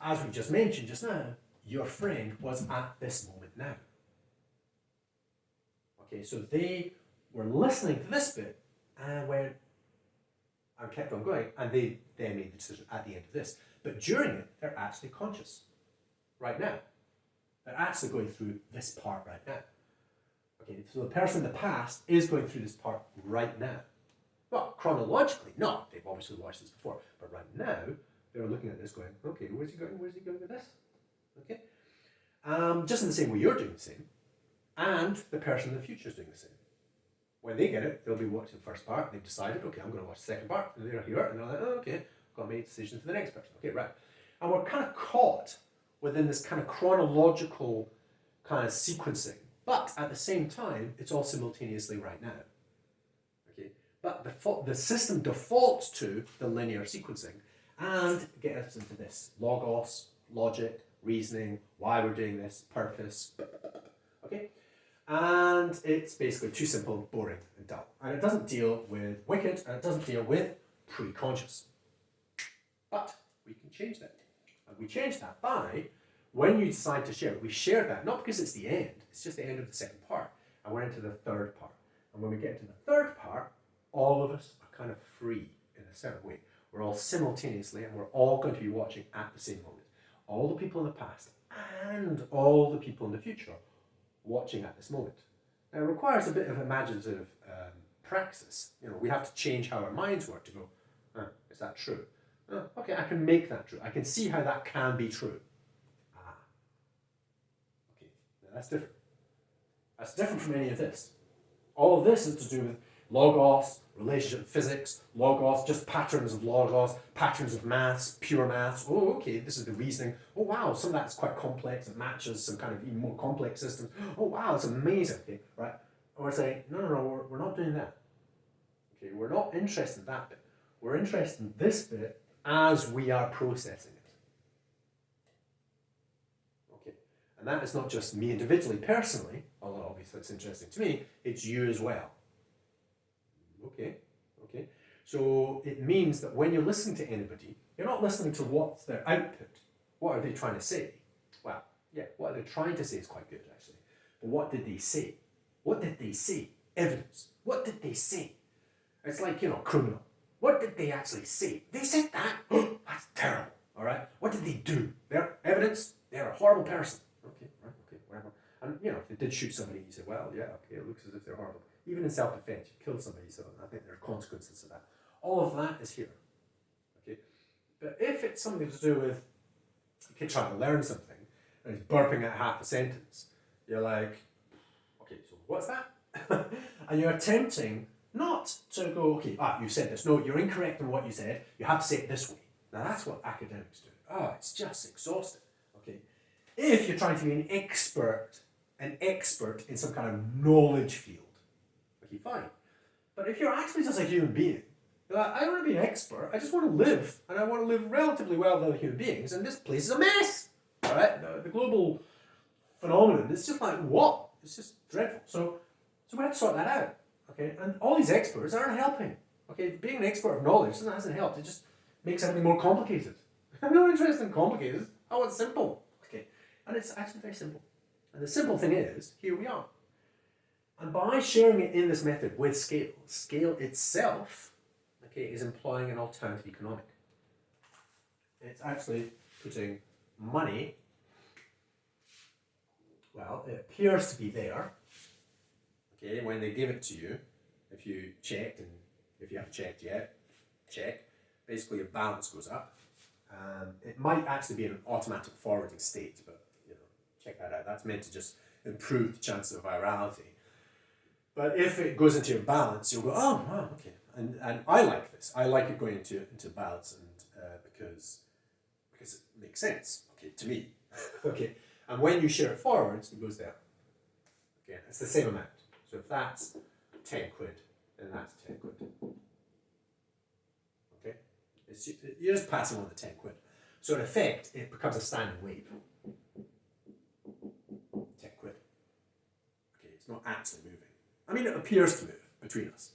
As we just mentioned just now, your friend was at this moment now. Okay, so they were listening to this bit and went, and kept on going, and they then made the decision at the end of this. But during it, they're actually conscious right now. They're actually going through this part right now. Okay, so the person in the past is going through this part right now. Well, chronologically, not. They've obviously watched this before. But right now, they're looking at this going, okay, where's he going? Where's he going with this? Okay? Just in the same way you're doing the same. And the person in the future is doing the same. When they get it, they'll be watching the first part. They've decided, okay, I'm going to watch the second part. And they're here, and they're like, oh, okay, I've got to make a decision for the next person. Okay, right. And we're kind of caught within this kind of chronological kind of sequencing. But at the same time, it's all simultaneously right now. Okay, but the system defaults to the linear sequencing and gets us into this logos, logic, reasoning, why we're doing this, purpose. Okay. And it's basically too simple, boring, and dull. And it doesn't deal with wicked, and it doesn't deal with pre-conscious. But we can change that. And we change that by, when you decide to share it, we share that, not because it's the end, it's just the end of the second part. And we're into the third part. And when we get into the third part, all of us are kind of free in a certain way. We're all simultaneously, and we're all going to be watching at the same moment. All the people in the past and all the people in the future watching at this moment. Now, it requires a bit of imaginative praxis. You know, we have to change how our minds work to go, is that true? Okay, I can make that true. I can see how that can be true. Okay, now that's different. That's different from any of this. All of this is to do with logos, relationship physics, logos, just patterns of logos, patterns of maths, pure maths. Oh, okay, this is the reasoning. Oh, wow, some of that's quite complex. It matches some kind of even more complex systems. Oh, wow, it's amazing. Okay, right? And we're saying, no, we're not doing that. Okay, we're not interested in that bit. We're interested in this bit as we are processing it. Okay, and that is not just me individually, personally, although obviously it's interesting to me, it's you as well. Okay. So it means that when you're listening to anybody, You're not listening to what's their output. What are they trying to say? Well, yeah, what are they trying to say is quite good, actually. But what did they say? What did they say? Evidence. What did they say? It's like, criminal. What did they actually say? They said that. That's terrible. All right? What did they do? Their evidence? They're a horrible person. Okay, right, okay, whatever. And, if they did shoot somebody, you say, well, yeah, okay, it looks as if they're horrible. Even in self-defense, you killed somebody, so I think there are consequences of that. All of that is here. Okay? But if it's something to do with a kid trying to learn something, and he's burping out half a sentence, you're like, okay, so what's that? And you're attempting not to go, okay, you said this. No, you're incorrect in what you said. You have to say it this way. Now that's what academics do. It's just exhausting. Okay, if you're trying to be an expert in some kind of knowledge field, okay, fine. But if you're actually just a human being, you're like, I don't want to be an expert. I just want to live, and I want to live relatively well with other human beings. And this place is a mess. All right, the global phenomenon. It's just like what? It's just dreadful. So we have to sort that out. Okay, and all these experts aren't helping. Okay, being an expert of knowledge hasn't helped. It just makes everything more complicated. I'm not interested in complicated. I want simple. Okay, and it's actually very simple. And the simple thing is, here we are. And by sharing it in this method with Sqale, Sqale itself, okay, is employing an alternative economic. It's actually putting money. Well, it appears to be there. Okay, when they give it to you, if you checked, and if you haven't checked yet, check. Basically, your balance goes up. It might actually be in an automatic forwarding state, but check that out. That's meant to just improve the chances of virality. But if it goes into your balance, you'll go, oh, wow, okay. And I like this. I like it going into balance, and because it makes sense, okay, to me. Okay, and when you share it forwards, it goes there. Okay, it's the same amount. So if that's 10 quid, then that's 10 quid. Okay? You're just passing on the 10 quid. So in effect, it becomes a standing wave. 10 quid. Okay, it's not actually moving. I mean, it appears to move between us.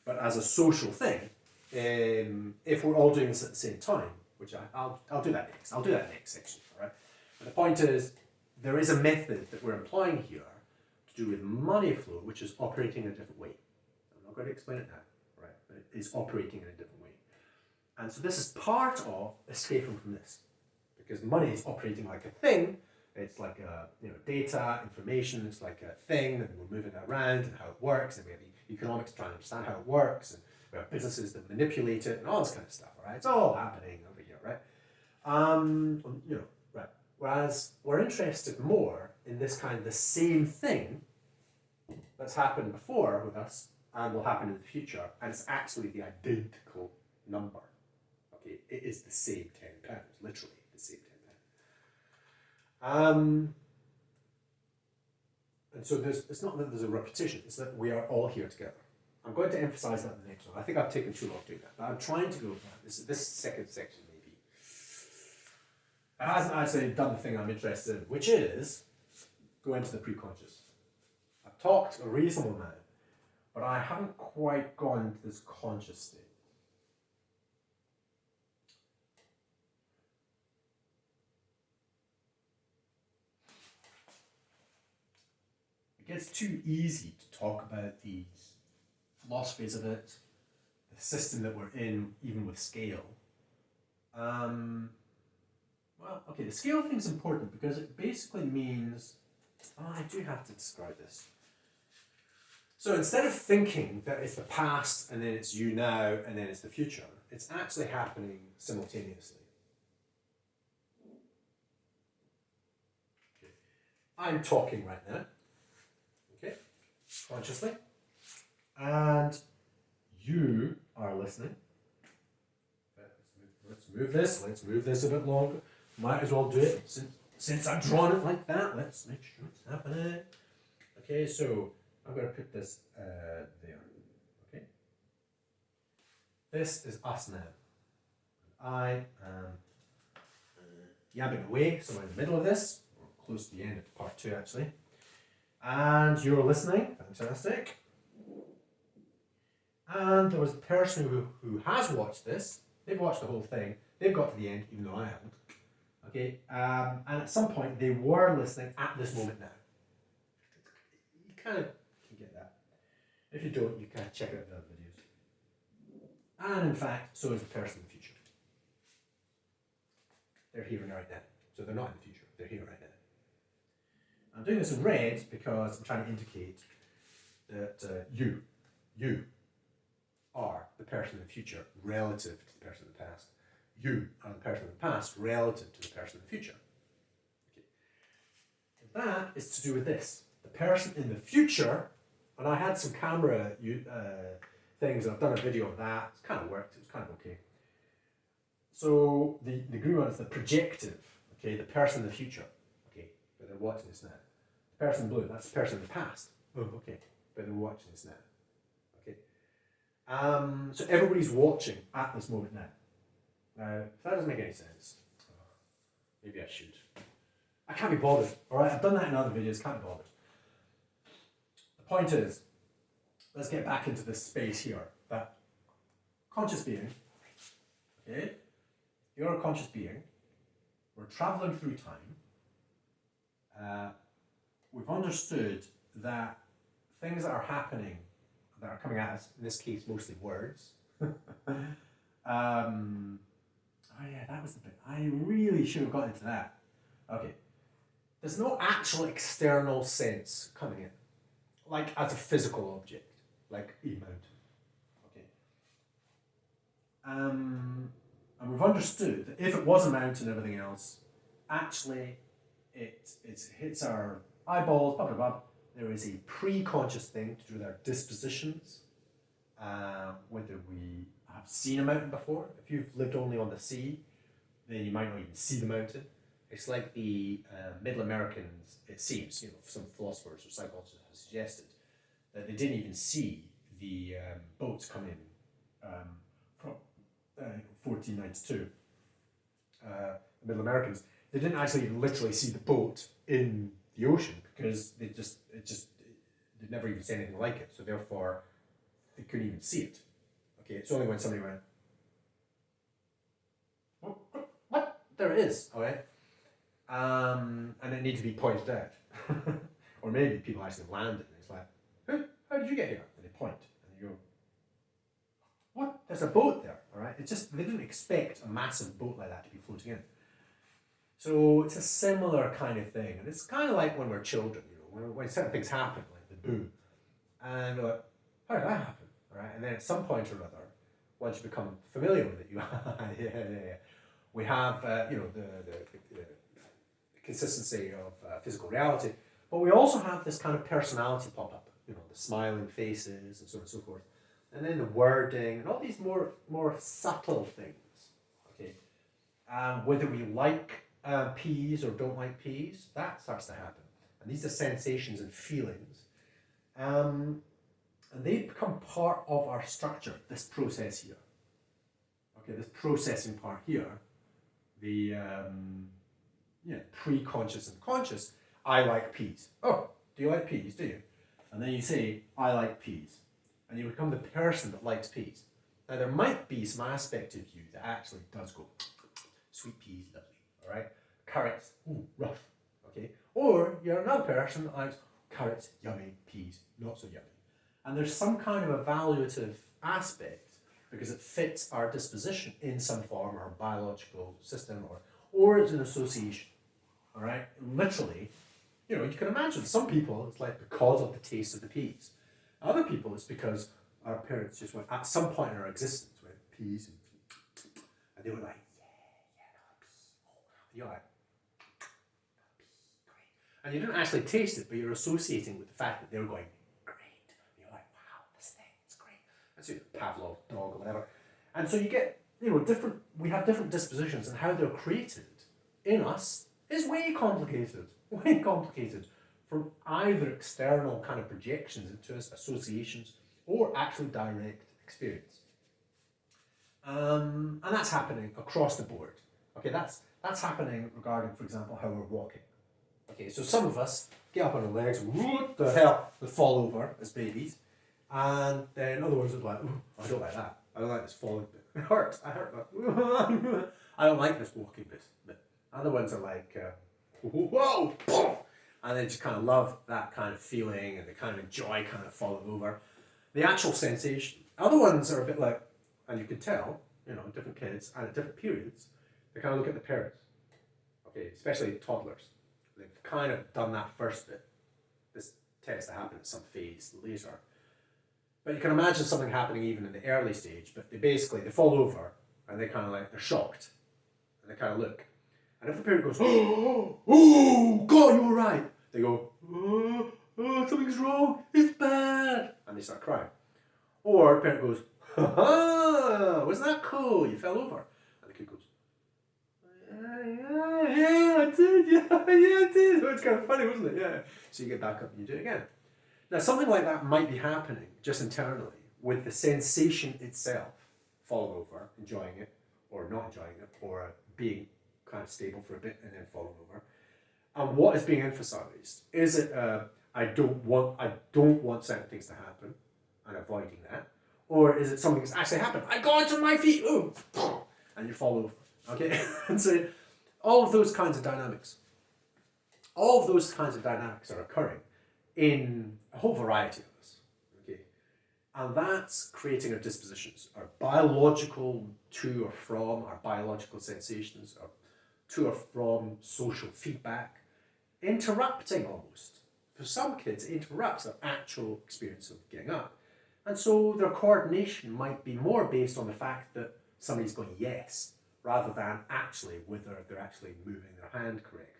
But as a social thing, if we're all doing this at the same time, which I'll do that next. I'll do that next section, all right? But the point is, there is a method that we're employing here to do with money flow, which is operating in a different way. I'm not going to explain it now, right? But it is operating in a different way. And so this is part of escaping from this, because money is operating like a thing. It's like data, information. It's like a thing, and we're moving it around and how it works, and we have economics trying to understand how it works, and we have businesses that manipulate it, and all this kind of stuff. All right, it's all happening over here, right? Right. Whereas we're interested more in this kind of the same thing that's happened before with us and will happen in the future, and it's actually the identical number. Okay, it is the same £10, literally the same £10. And so it's not that there's a repetition, it's that we are all here together. I'm going to emphasize that in the next one. I think I've taken too long doing that, but I'm trying to go with that. This second section maybe. It hasn't actually done the thing I'm interested in, which is go into the pre-conscious. I've talked a reasonable amount, but I haven't quite gone into this conscious state. It gets too easy to talk about these philosophies of it, the system that we're in, even with Sqale. The Sqale thing is important because it basically means, I do have to describe this. So instead of thinking that it's the past and then it's you now and then it's the future, it's actually happening simultaneously. Okay. I'm talking right now, okay, consciously, and you are listening. Let's move this a bit longer. Might as well do it since I've drawn it like that. Let's make sure it's happening. Okay, so I'm going to put this there. Okay, this is us now. I am yabbing away, so we're in the middle of this. We're close to the end of part 2 actually. And you're listening. Fantastic. And there was a person who has watched this. They've watched the whole thing. They've got to the end, even though I haven't. Okay, and at some point they were listening at this moment now. You kind of can get that. If you don't, you can check out the other videos. And in fact, so is the person in the future. They're here and right now. So they're not in the future, they're here right now. I'm doing this in red because I'm trying to indicate that you are the person in the future relative to the person in the past. You are the person in the past relative to the person in the future. Okay. And that is to do with this. The person in the future, and I had some camera things, and I've done a video of that. It's kind of worked, it was kind of okay. So the green one is the projective, okay, the person in the future, okay, but they're watching this now. The person in blue, that's the person in the past. Oh, okay, but they're watching this now. Okay. So everybody's watching at this moment now. Now, if that doesn't make any sense, maybe I should. I can't be bothered, alright? I've done that in other videos, can't be bothered. The point is, let's get back into this space here. That conscious being, okay? You're a conscious being. We're traveling through time. We've understood that things that are happening, that are coming at us, in this case, mostly words. Oh yeah, that was the bit. I really should have got into that. Okay. There's no actual external sense coming in, like as a physical object, like a mountain. Okay. And we've understood that if it was a mountain and everything else, actually it hits our eyeballs, blah, blah, blah. There is a pre-conscious thing to do with our dispositions, whether we have seen a mountain before. If you've lived only on the sea, then you might not even see the mountain. It's like the Middle Americans, it seems, some philosophers or psychologists have suggested that they didn't even see the boats come in from 1492. The Middle Americans, they didn't actually literally see the boat in the ocean because they'd never even seen anything like it. So therefore, they couldn't even see it. Okay, it's only when somebody went, what? There it is, all right? And it needs to be pointed out. Or maybe people actually landed and it's like, hey, how did you get here? And they point and you go, what? There's a boat there, all right? It's just, they didn't expect a massive boat like that to be floating in. So it's a similar kind of thing. And it's kind of like when we're children, when certain things happen, like the boo. And we're like, how did that happen? All right? And then at some point or another, once you become familiar with it, yeah. We have, the consistency of physical reality, but we also have this kind of personality pop up, the smiling faces and so on and so forth, and then the wording and all these more subtle things. Okay, whether we like peas or don't like peas, that starts to happen, and these are sensations and feelings, and they become part of our structure. This process here, okay, this processing part here, the pre-conscious and conscious. I like peas. Oh, do you like peas? Do you? And then you say, I like peas. And you become the person that likes peas. Now, there might be some aspect of you that actually does go, sweet peas, lovely, all right? Carrots, ooh, rough, okay? Or you're another person that likes carrots, yummy, peas, not so yummy. And there's some kind of evaluative aspect because it fits our disposition in some form, our biological system, or it's an association, all right? Literally, you can imagine some people, it's like because of the taste of the peas. Other people, it's because our parents just went, at some point in our existence, went peas, and they were like, yeah, peas. And you're like, pea, great. And you didn't actually taste it, but you're associating with the fact that they were going, great. And you're like, wow, this thing is great. That's your Pavlov dog or whatever. And so you get, we have different dispositions, and how they're created in us is way complicated from either external kind of projections into us, associations, or actually direct experience. And that's happening across the board. Okay, that's happening regarding, for example, how we're walking. Okay, so some of us get up on our legs, what the hell, we fall over as babies, and then other ones are like, ooh, I don't like that. I don't like this falling bit. It hurts. I hurt. I don't like this walking bit. Other ones are like, whoa, boom, and they just kind of love that kind of feeling and they kind of enjoy kind of falling over. The actual sensation. Other ones are a bit like, and you can tell, different kids and at different periods, they kind of look at the parents. Okay, especially toddlers. They've kind of done that first bit. This tends to happen at some phase later. But you can imagine something happening even in the early stage, but they fall over and they kind of like, they're shocked. And they kind of look. And if the parent goes, oh, God, you're right. They go, oh, something's wrong. It's bad. And they start crying. Or the parent goes, ha ha, wasn't that cool? You fell over. And the kid goes, yeah, I did. Yeah, I did. It's kind of funny, wasn't it? Yeah. So you get back up and you do it again. Now, something like that might be happening just internally with the sensation itself, falling over, enjoying it, or not enjoying it, or being kind of stable for a bit and then falling over. And what is being emphasized? Is it I don't want certain things to happen and avoiding that, or is it something that's actually happened? I got onto my feet, ooh, and you fall over. Okay, and so all of those kinds of dynamics, are occurring in a whole variety of us. Okay, and that's creating our dispositions, our biological to or from, our biological sensations, our to or from social feedback, interrupting almost. For some kids, it interrupts their actual experience of getting up. And so their coordination might be more based on the fact that somebody's going yes, rather than actually whether they're actually moving their hand correctly.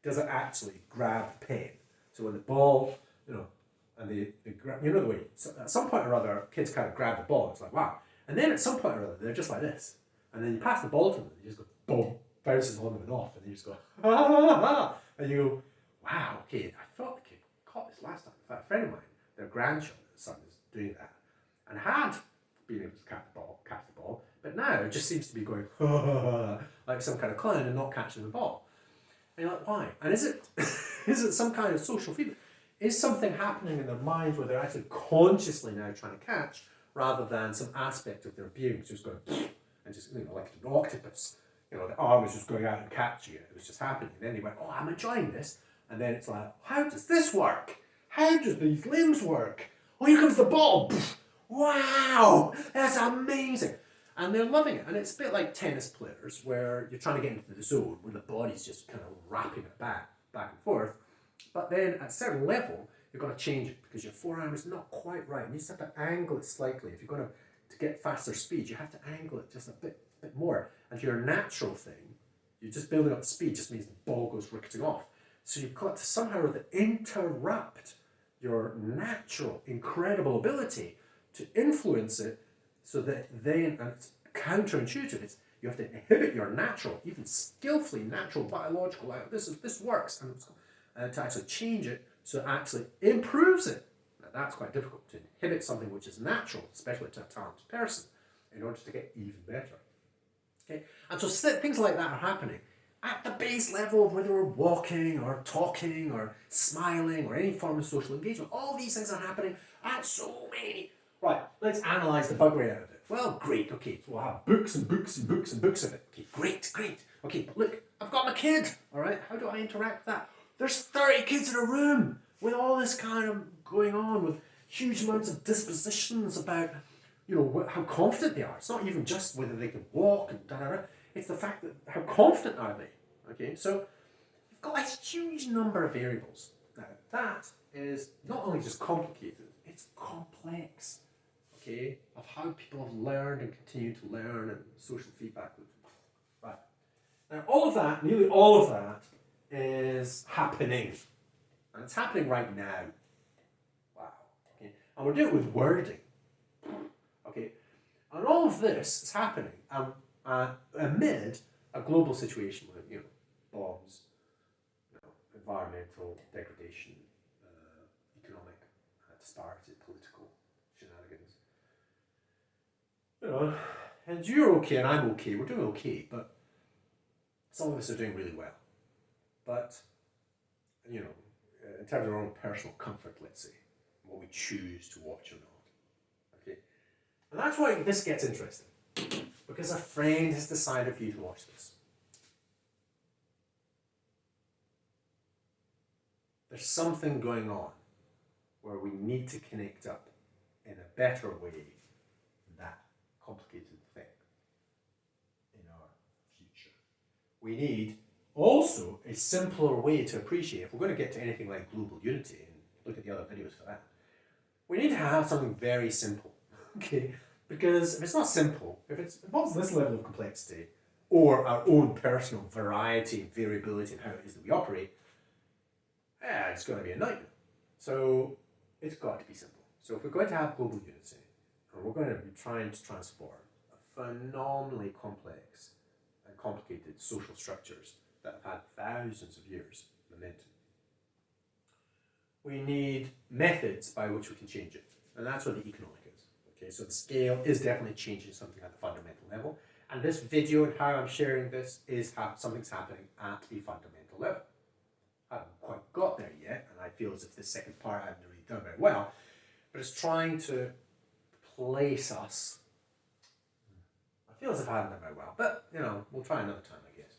Does it actually grab the pen? So when the ball, and they grab, the way, so at some point or other, kids kind of grab the ball, it's like, wow. And then at some point or other, they're just like this. And then you pass the ball to them, and you just go, boom, bounces on them and off, and you just go, ha ha ha, and you go, wow, okay, I thought the kid caught this last time. In fact, a friend of mine, their grandson is doing that, and had been able to catch the ball, but now it just seems to be going, ha ha ha, like some kind of clown and not catching the ball. And you're like, why? And is it some kind of social feedback? Is something happening in their minds where they're actually consciously now trying to catch, rather than some aspect of their being just going, and just, like an octopus, the arm was just going out and catching it. It was just happening. And then they went, oh, I'm enjoying this. And then it's like, how does this work? How does these limbs work? Oh, here comes the ball. Wow, that's amazing. And they're loving it. And it's a bit like tennis players where you're trying to get into the zone where the body's just kind of wrapping it back and forth. But then at a certain level, you've got to change it because your forearm is not quite right. And you just have to angle it slightly. If you're going to get faster speed, you have to angle it just a bit more. And your natural thing, you're just building up speed, just means the ball goes ricketing off. So you've got to somehow or other interrupt your natural, incredible ability to influence it, so that then, and it's counterintuitive, you have to inhibit your natural, even skillfully natural biological, this works, and to actually change it so it actually improves it. Now that's quite difficult, to inhibit something which is natural, especially to a talented person, in order to get even better. Okay? And so things like that are happening at the base level of whether we're walking or talking or smiling or any form of social engagement. All these things are happening at so many. Right, let's analyse the buggery out of it. Well, great, okay, so we'll have books and books and books and books of it. Okay, great. Okay, but look, I've got my kid, all right? How do I interact with that? There's 30 kids in a room with all this kind of going on, with huge amounts of dispositions about, how confident they are. It's not even just whether they can walk and da-da-da. It's the fact that how confident are they, okay? So you've got a huge number of variables. Now, that is not only just complicated, it's complex. Okay, of how people have learned and continue to learn and social feedback loops. Right. Now, nearly all of that is happening. And it's happening right now. Wow. Okay. And we're doing it with wording. Okay. And all of this is happening amid a global situation with, bombs, environmental degradation, economic disparity, political shenanigans. And you're okay and I'm okay, we're doing okay, but some of us are doing really well. But, in terms of our own personal comfort, let's say, what we choose to watch or not. Okay? And that's why this gets interesting. because a friend has decided for you to watch this. There's something going on where we need to connect up in a better way than that complicated thing in our future. We need also a simpler way to appreciate, if we're going to get to anything like global unity, and look at the other videos for that, we need to have something very simple, okay? Because if it's not simple, if it involves this level of complexity, or our own personal variety and variability in how it is that we operate, it's going to be a nightmare. So it's got to be simple. So if we're going to have global unity, and we're going to be trying to transform phenomenally complex and complicated social structures that have had thousands of years momentum, we need methods by which we can change it. And that's what the economic is. Okay, so the scale is definitely changing something at the fundamental level. And this video and how I'm sharing this is how something's happening at a fundamental level. I haven't quite got there yet, and I feel as if this second part I haven't really done very well, but it's trying to place us. I feel as if I haven't done very well, but we'll try another time, I guess.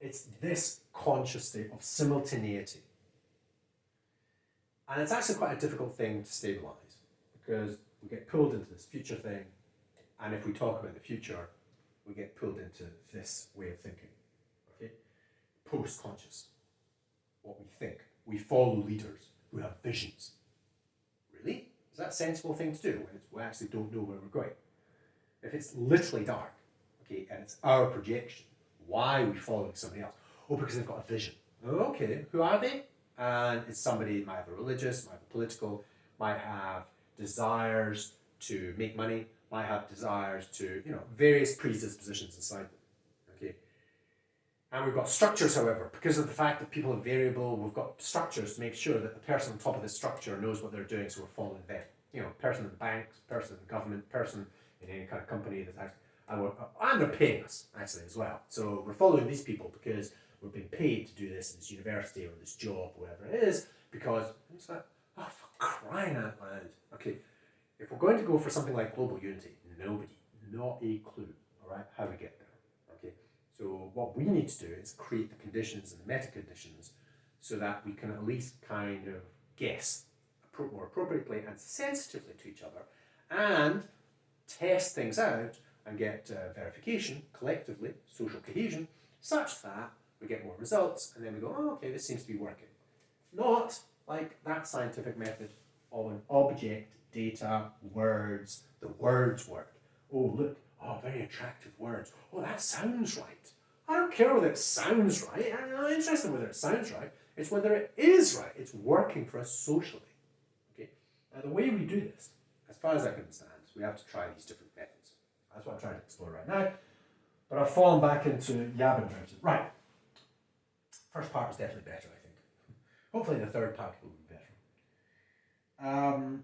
It's this conscious state of simultaneity. And it's actually quite a difficult thing to stabilize, because we get pulled into this future thing, and if we talk about the future, we get pulled into this way of thinking. Okay? Post-conscious. What we think. We follow leaders who have visions. Really? Is that a sensible thing to do when we actually don't know where we're going? If it's literally dark, okay, and it's our projection, why are we following somebody else? Oh, because they've got a vision. Okay, who are they? And it's somebody, might have a religious, might have a political, might have desires to make money, might have desires to, various predispositions inside them. Okay. And we've got structures, however, because of the fact that people are variable, we've got structures to make sure that the person on top of the structure knows what they're doing, so we're following them. Person in the banks, person in the government, person in any kind of company that's actually, and they're paying us, actually, as well. So we're following these people because we're being paid to do this in this university or this job, or whatever it is, because it's like, oh, for crying out loud. Okay, if we're going to go for something like global unity, nobody, not a clue, all right, how we get there. Okay, so what we need to do is create the conditions and the meta conditions so that we can at least kind of guess more appropriately and sensitively to each other, and test things out and get verification collectively, social cohesion, such that we get more results, and then we go, oh, okay, this seems to be working. Not like that scientific method of an object, data, words. The words work. Oh, look, very attractive words. Oh, that sounds right. I don't care whether it sounds right. I'm not interested in whether it sounds right. It's whether it is right. It's working for us socially. Okay. Now, the way we do this, as far as I can understand, is we have to try these different methods. That's what I'm trying to explore right now. But I've fallen back into yabbing about it. Right. First part was definitely better, I think. Hopefully the third part will be better.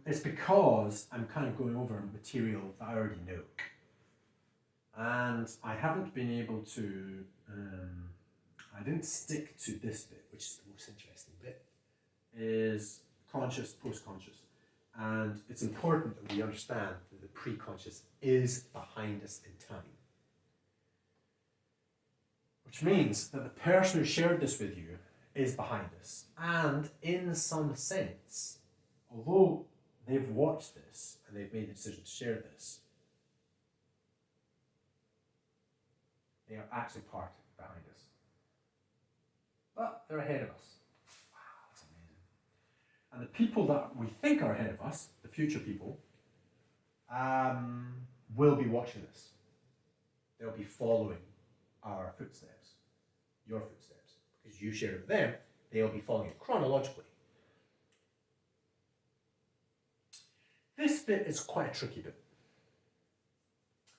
It's because I'm kind of going over material that I already know. And I haven't been able to, I didn't stick to this bit, which is the most interesting bit, is conscious, post-conscious. And it's important that we understand that the pre-conscious is behind us in time. Which means that the person who shared this with you is behind us. And in some sense, although they've watched this and they've made the decision to share this, they are actually part behind us. But they're ahead of us. Wow, that's amazing. And the people that we think are ahead of us, the future people, will be watching this. They'll be following our footsteps, your footsteps, because you share it with them. They'll be following it chronologically. This bit is quite a tricky bit.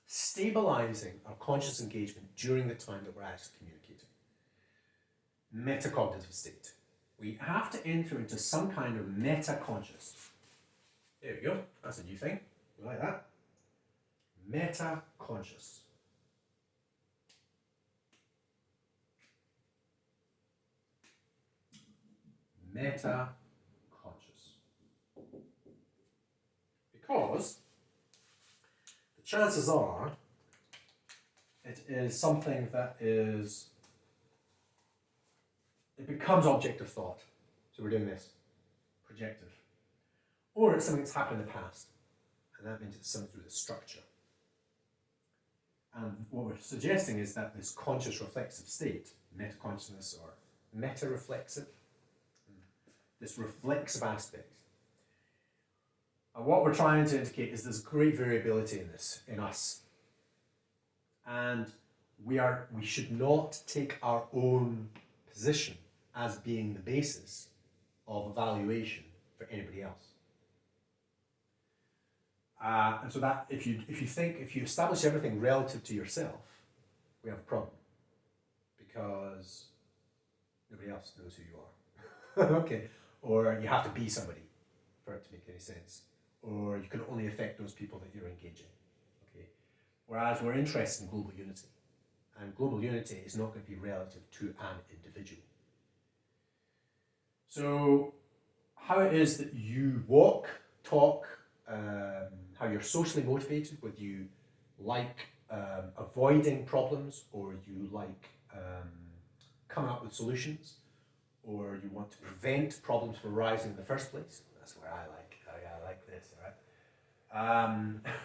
Stabilizing our conscious engagement during the time that we're actually communicating. Metacognitive state. We have to enter into some kind of metaconscious. There we go. That's a new thing. You like that? Metaconscious. Meta-conscious. Because chances are it is something that is, it becomes object of thought. So we're doing this, projective. Or it's something that's happened in the past, and that means it's something to do with the structure. And what we're suggesting is that this conscious reflexive state, metaconsciousness or meta-reflexive, this reflexive aspect, and what we're trying to indicate is there's great variability in this, in us. And we should not take our own position as being the basis of evaluation for anybody else. And so that if you establish everything relative to yourself, we have a problem, because nobody else knows who you are. Okay, or you have to be somebody for it to make any sense, or you can only affect those people that you're engaging. Okay, whereas we're interested in global unity, and global unity is not going to be relative to an individual. So, how it is that you walk, talk, how you're socially motivated, whether you like avoiding problems, or you like coming up with solutions, or you want to prevent problems from arising in the first place. That's where I like this, all right?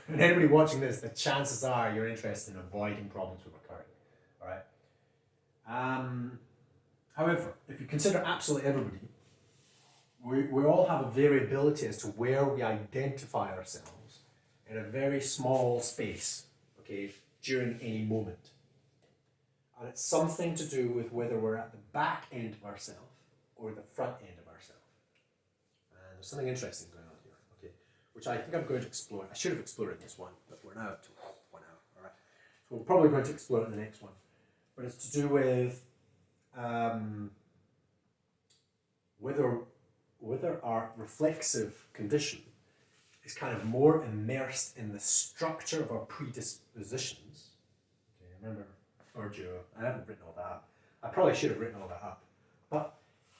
And anybody watching this, the chances are you're interested in avoiding problems from occurring, all right? However, if you consider absolutely everybody, we all have a variability as to where we identify ourselves in a very small space, okay, during any moment. And it's something to do with whether we're at the back end of ourselves or the front end of ourselves. And there's something interesting going on here, okay, which I think I'm going to explore. I should have explored it in this one, but we're now up to 1 hour, all right? So we're probably going to explore it in the next one. But it's to do with whether our reflexive condition is kind of more immersed in the structure of our predispositions. Okay, remember, I haven't written all that up. I probably should have written all that up. But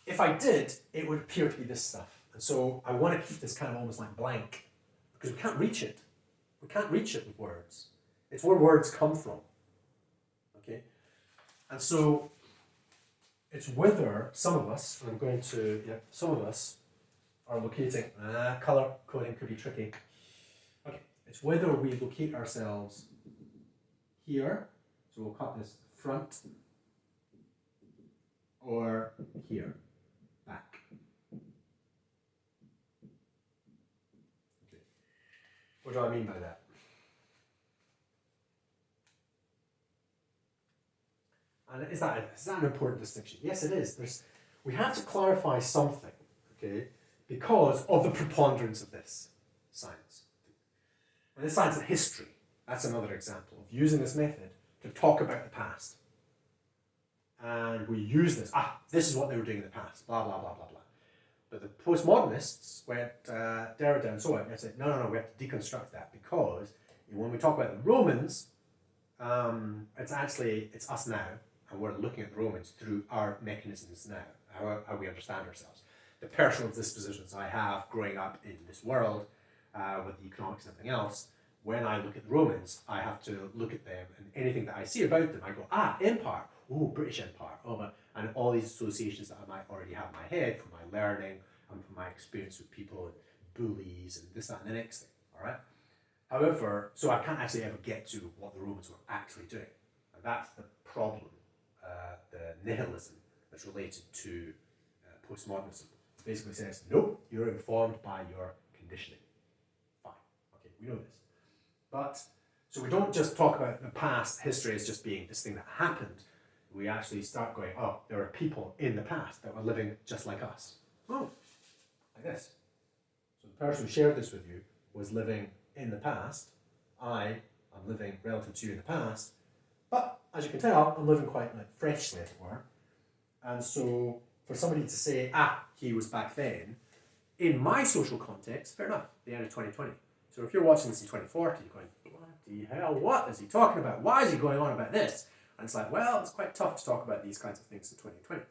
if I did, it would appear to be this stuff. And so I want to keep this kind of almost like blank, because we can't reach it. We can't reach it with words. It's where words come from. Okay? And so it's whether some of us, some of us are locating, colour coding could be tricky. Okay, it's whether we locate ourselves here, so we'll cut this front, or here, back. Okay, what do I mean by that? And is that an important distinction? Yes, it is. We have to clarify something, okay, because of the preponderance of this science. And this science of history, that's another example of using this method to talk about the past. And we use this, this is what they were doing in the past, blah, blah, blah, blah, blah. But the postmodernists went, Derrida and so on, and said, no, we have to deconstruct that, because when we talk about the Romans, it's us now, and we're looking at the Romans through our mechanisms now, how we understand ourselves. The personal dispositions I have growing up in this world, with the economics and everything else, when I look at the Romans, I have to look at them, and anything that I see about them, I go, empire, British Empire, and all these associations that I might already have in my head from my learning and from my experience with people and bullies and this, that, and the next thing, all right? However, so I can't actually ever get to what the Romans were actually doing. And that's the problem, the nihilism that's related to postmodernism. It basically says, nope, you're informed by your conditioning. Fine, okay, we know this. But, so we don't just talk about the past history as just being this thing that happened. We actually start going, there are people in the past that were living just like us. Like this. So the person who shared this with you was living in the past. I'm living relative to you in the past. But as you can tell, I'm living quite like freshly, as it were. And so for somebody to say, he was back then, in my social context, fair enough, the end of 2020. So if you're watching this in 2040, you're going, bloody hell, what is he talking about? Why is he going on about this? And it's like, well, it's quite tough to talk about these kinds of things in 2020.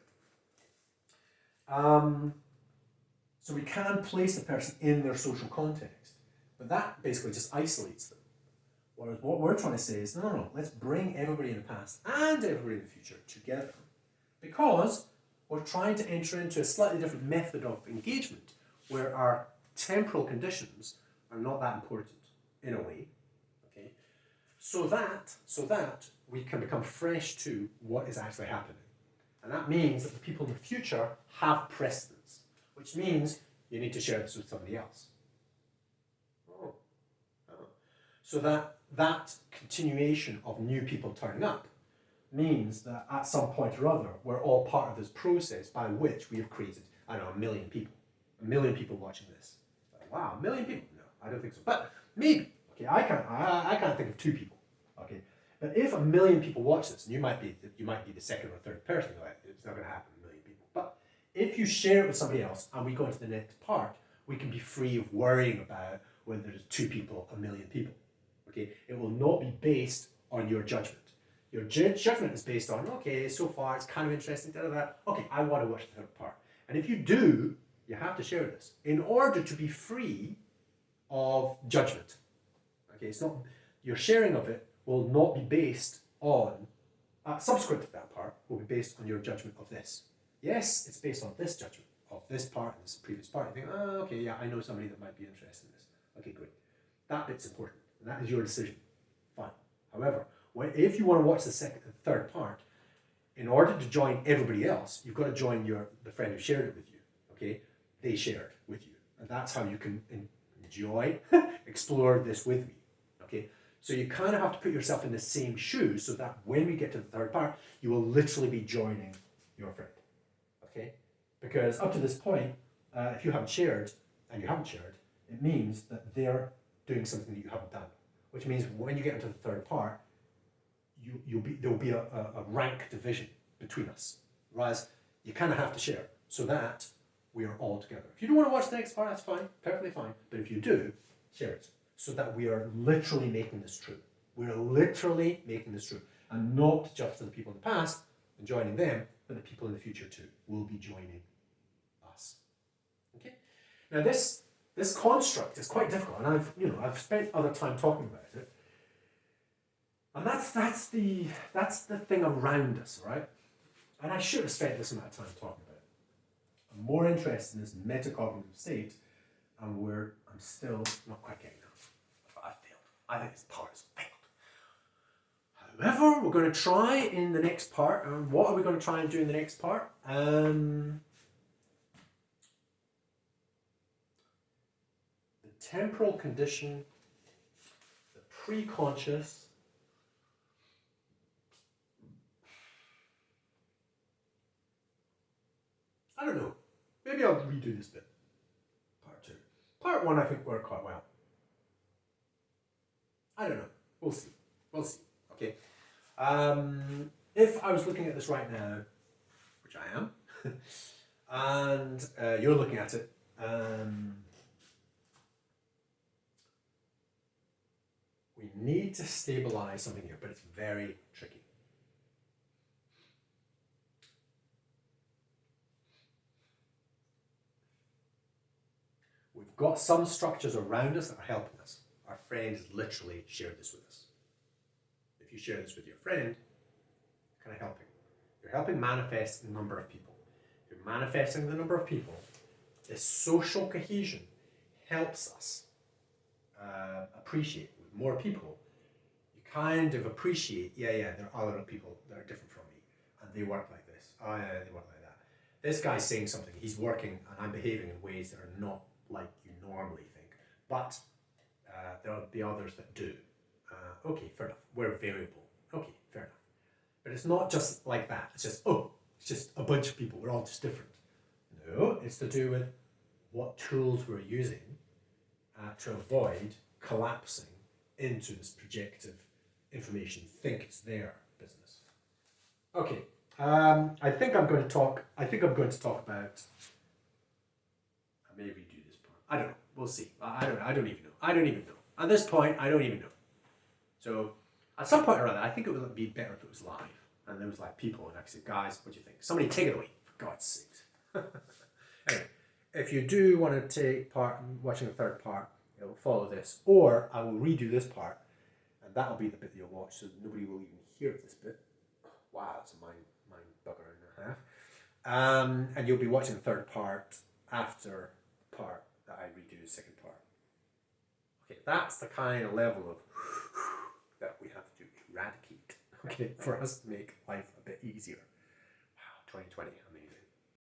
So we can place the person in their social context, but that basically just isolates them. Whereas what we're trying to say is, no, let's bring everybody in the past and everybody in the future together, because we're trying to enter into a slightly different method of engagement where our temporal conditions are not that important in a way, okay? So that we can become fresh to what is actually happening. And that means that the people in the future have precedence, which means you need to share this with somebody else. Oh. So that continuation of new people turning up means that at some point or other, we're all part of this process by which we have created, I don't know, 1 million people. 1 million people watching this. Wow, 1 million people? No, I don't think so. But maybe. Okay, I can't think of 2 people. Okay, but if 1 million people watch this, and you might be the second or third person, it's not going to happen to 1 million people. But if you share it with somebody else, and we go into the next part, we can be free of worrying about whether there's 2 people, 1 million people. Okay, it will not be based on your judgment. Your judgment is based on, okay, so far it's kind of interesting, okay, I want to watch the third part. And if you do, you have to share this in order to be free of judgment. Okay, it's not, your sharing of it will not be based on, subsequent to that part, will be based on your judgment of this. Yes, it's based on this judgment of this part and this previous part. You think, oh, okay, yeah, I know somebody that might be interested in this. Okay, great. That bit's important, and that is your decision. Fine. However, if you want to watch the third part, in order to join everybody else, you've got to join the friend who shared it with you. Okay, they shared with you, and that's how you can enjoy, explore this with me. Okay, so you kind of have to put yourself in the same shoes so that when we get to the third part, you will literally be joining your friend. Okay, because up to this point, if you haven't shared and you haven't shared, it means that they're doing something that you haven't done, which means when you get into the third part, there will be a rank division between us, whereas you kind of have to share so that we are all together. If you don't want to watch the next part, that's fine, perfectly fine. But if you do, share it so that we are literally making this true. We are literally making this true, and not just for the people in the past and joining them, but the people in the future too will be joining us. Okay. Now this construct is quite difficult, and I've spent other time talking about it. And that's the thing around us, right? And I should have spent this amount of time talking about it. I'm more interested in this metacognitive state, and I'm still not quite getting there. I failed. I think this part has failed. However, we're going to try in the next part. And what are we going to try and do in the next part? The temporal condition, the pre-conscious. I don't know. Maybe I'll redo this bit. Part 2. Part 1 I think worked quite well. I don't know. We'll see. Okay. If I was looking at this right now, which I am, and you're looking at it, we need to stabilize something here, but it's very tricky. We've got some structures around us that are helping us. Our friend has literally shared this with us. If you share this with your friend, you're kind of helping. You're helping manifest the number of people. If you're manifesting the number of people, this social cohesion helps us appreciate. With more people, you kind of appreciate, there are other people that are different from me, and they work like this. Oh yeah, they work like that. This guy's saying something, he's working, and I'm behaving in ways that are not like you normally think. But there'll be others that do. Okay, fair enough. We're variable. Okay, fair enough. But it's not just like that. It's just a bunch of people. We're all just different. No, it's to do with what tools we're using to avoid collapsing into this projective information. Think it's their business. Okay. I think I'm going to talk about. Maybe do this part. I don't know. We'll see. I don't even know. At this point, I don't even know. So at some point or other, I think it would be better if it was live and there was like people and I said, guys, what do you think? Somebody take it away, for God's sakes. Anyway, if you do want to take part in watching the third part, it will follow this, or I will redo this part, and that'll be the bit you'll watch, so nobody will even hear of this bit. Wow, that's a mind bugger and a half. And you'll be watching the third part after the part that I redo the second part. Okay, that's the kind of level of that we have to eradicate, okay, for us to make life a bit easier. Wow, 2020, amazing.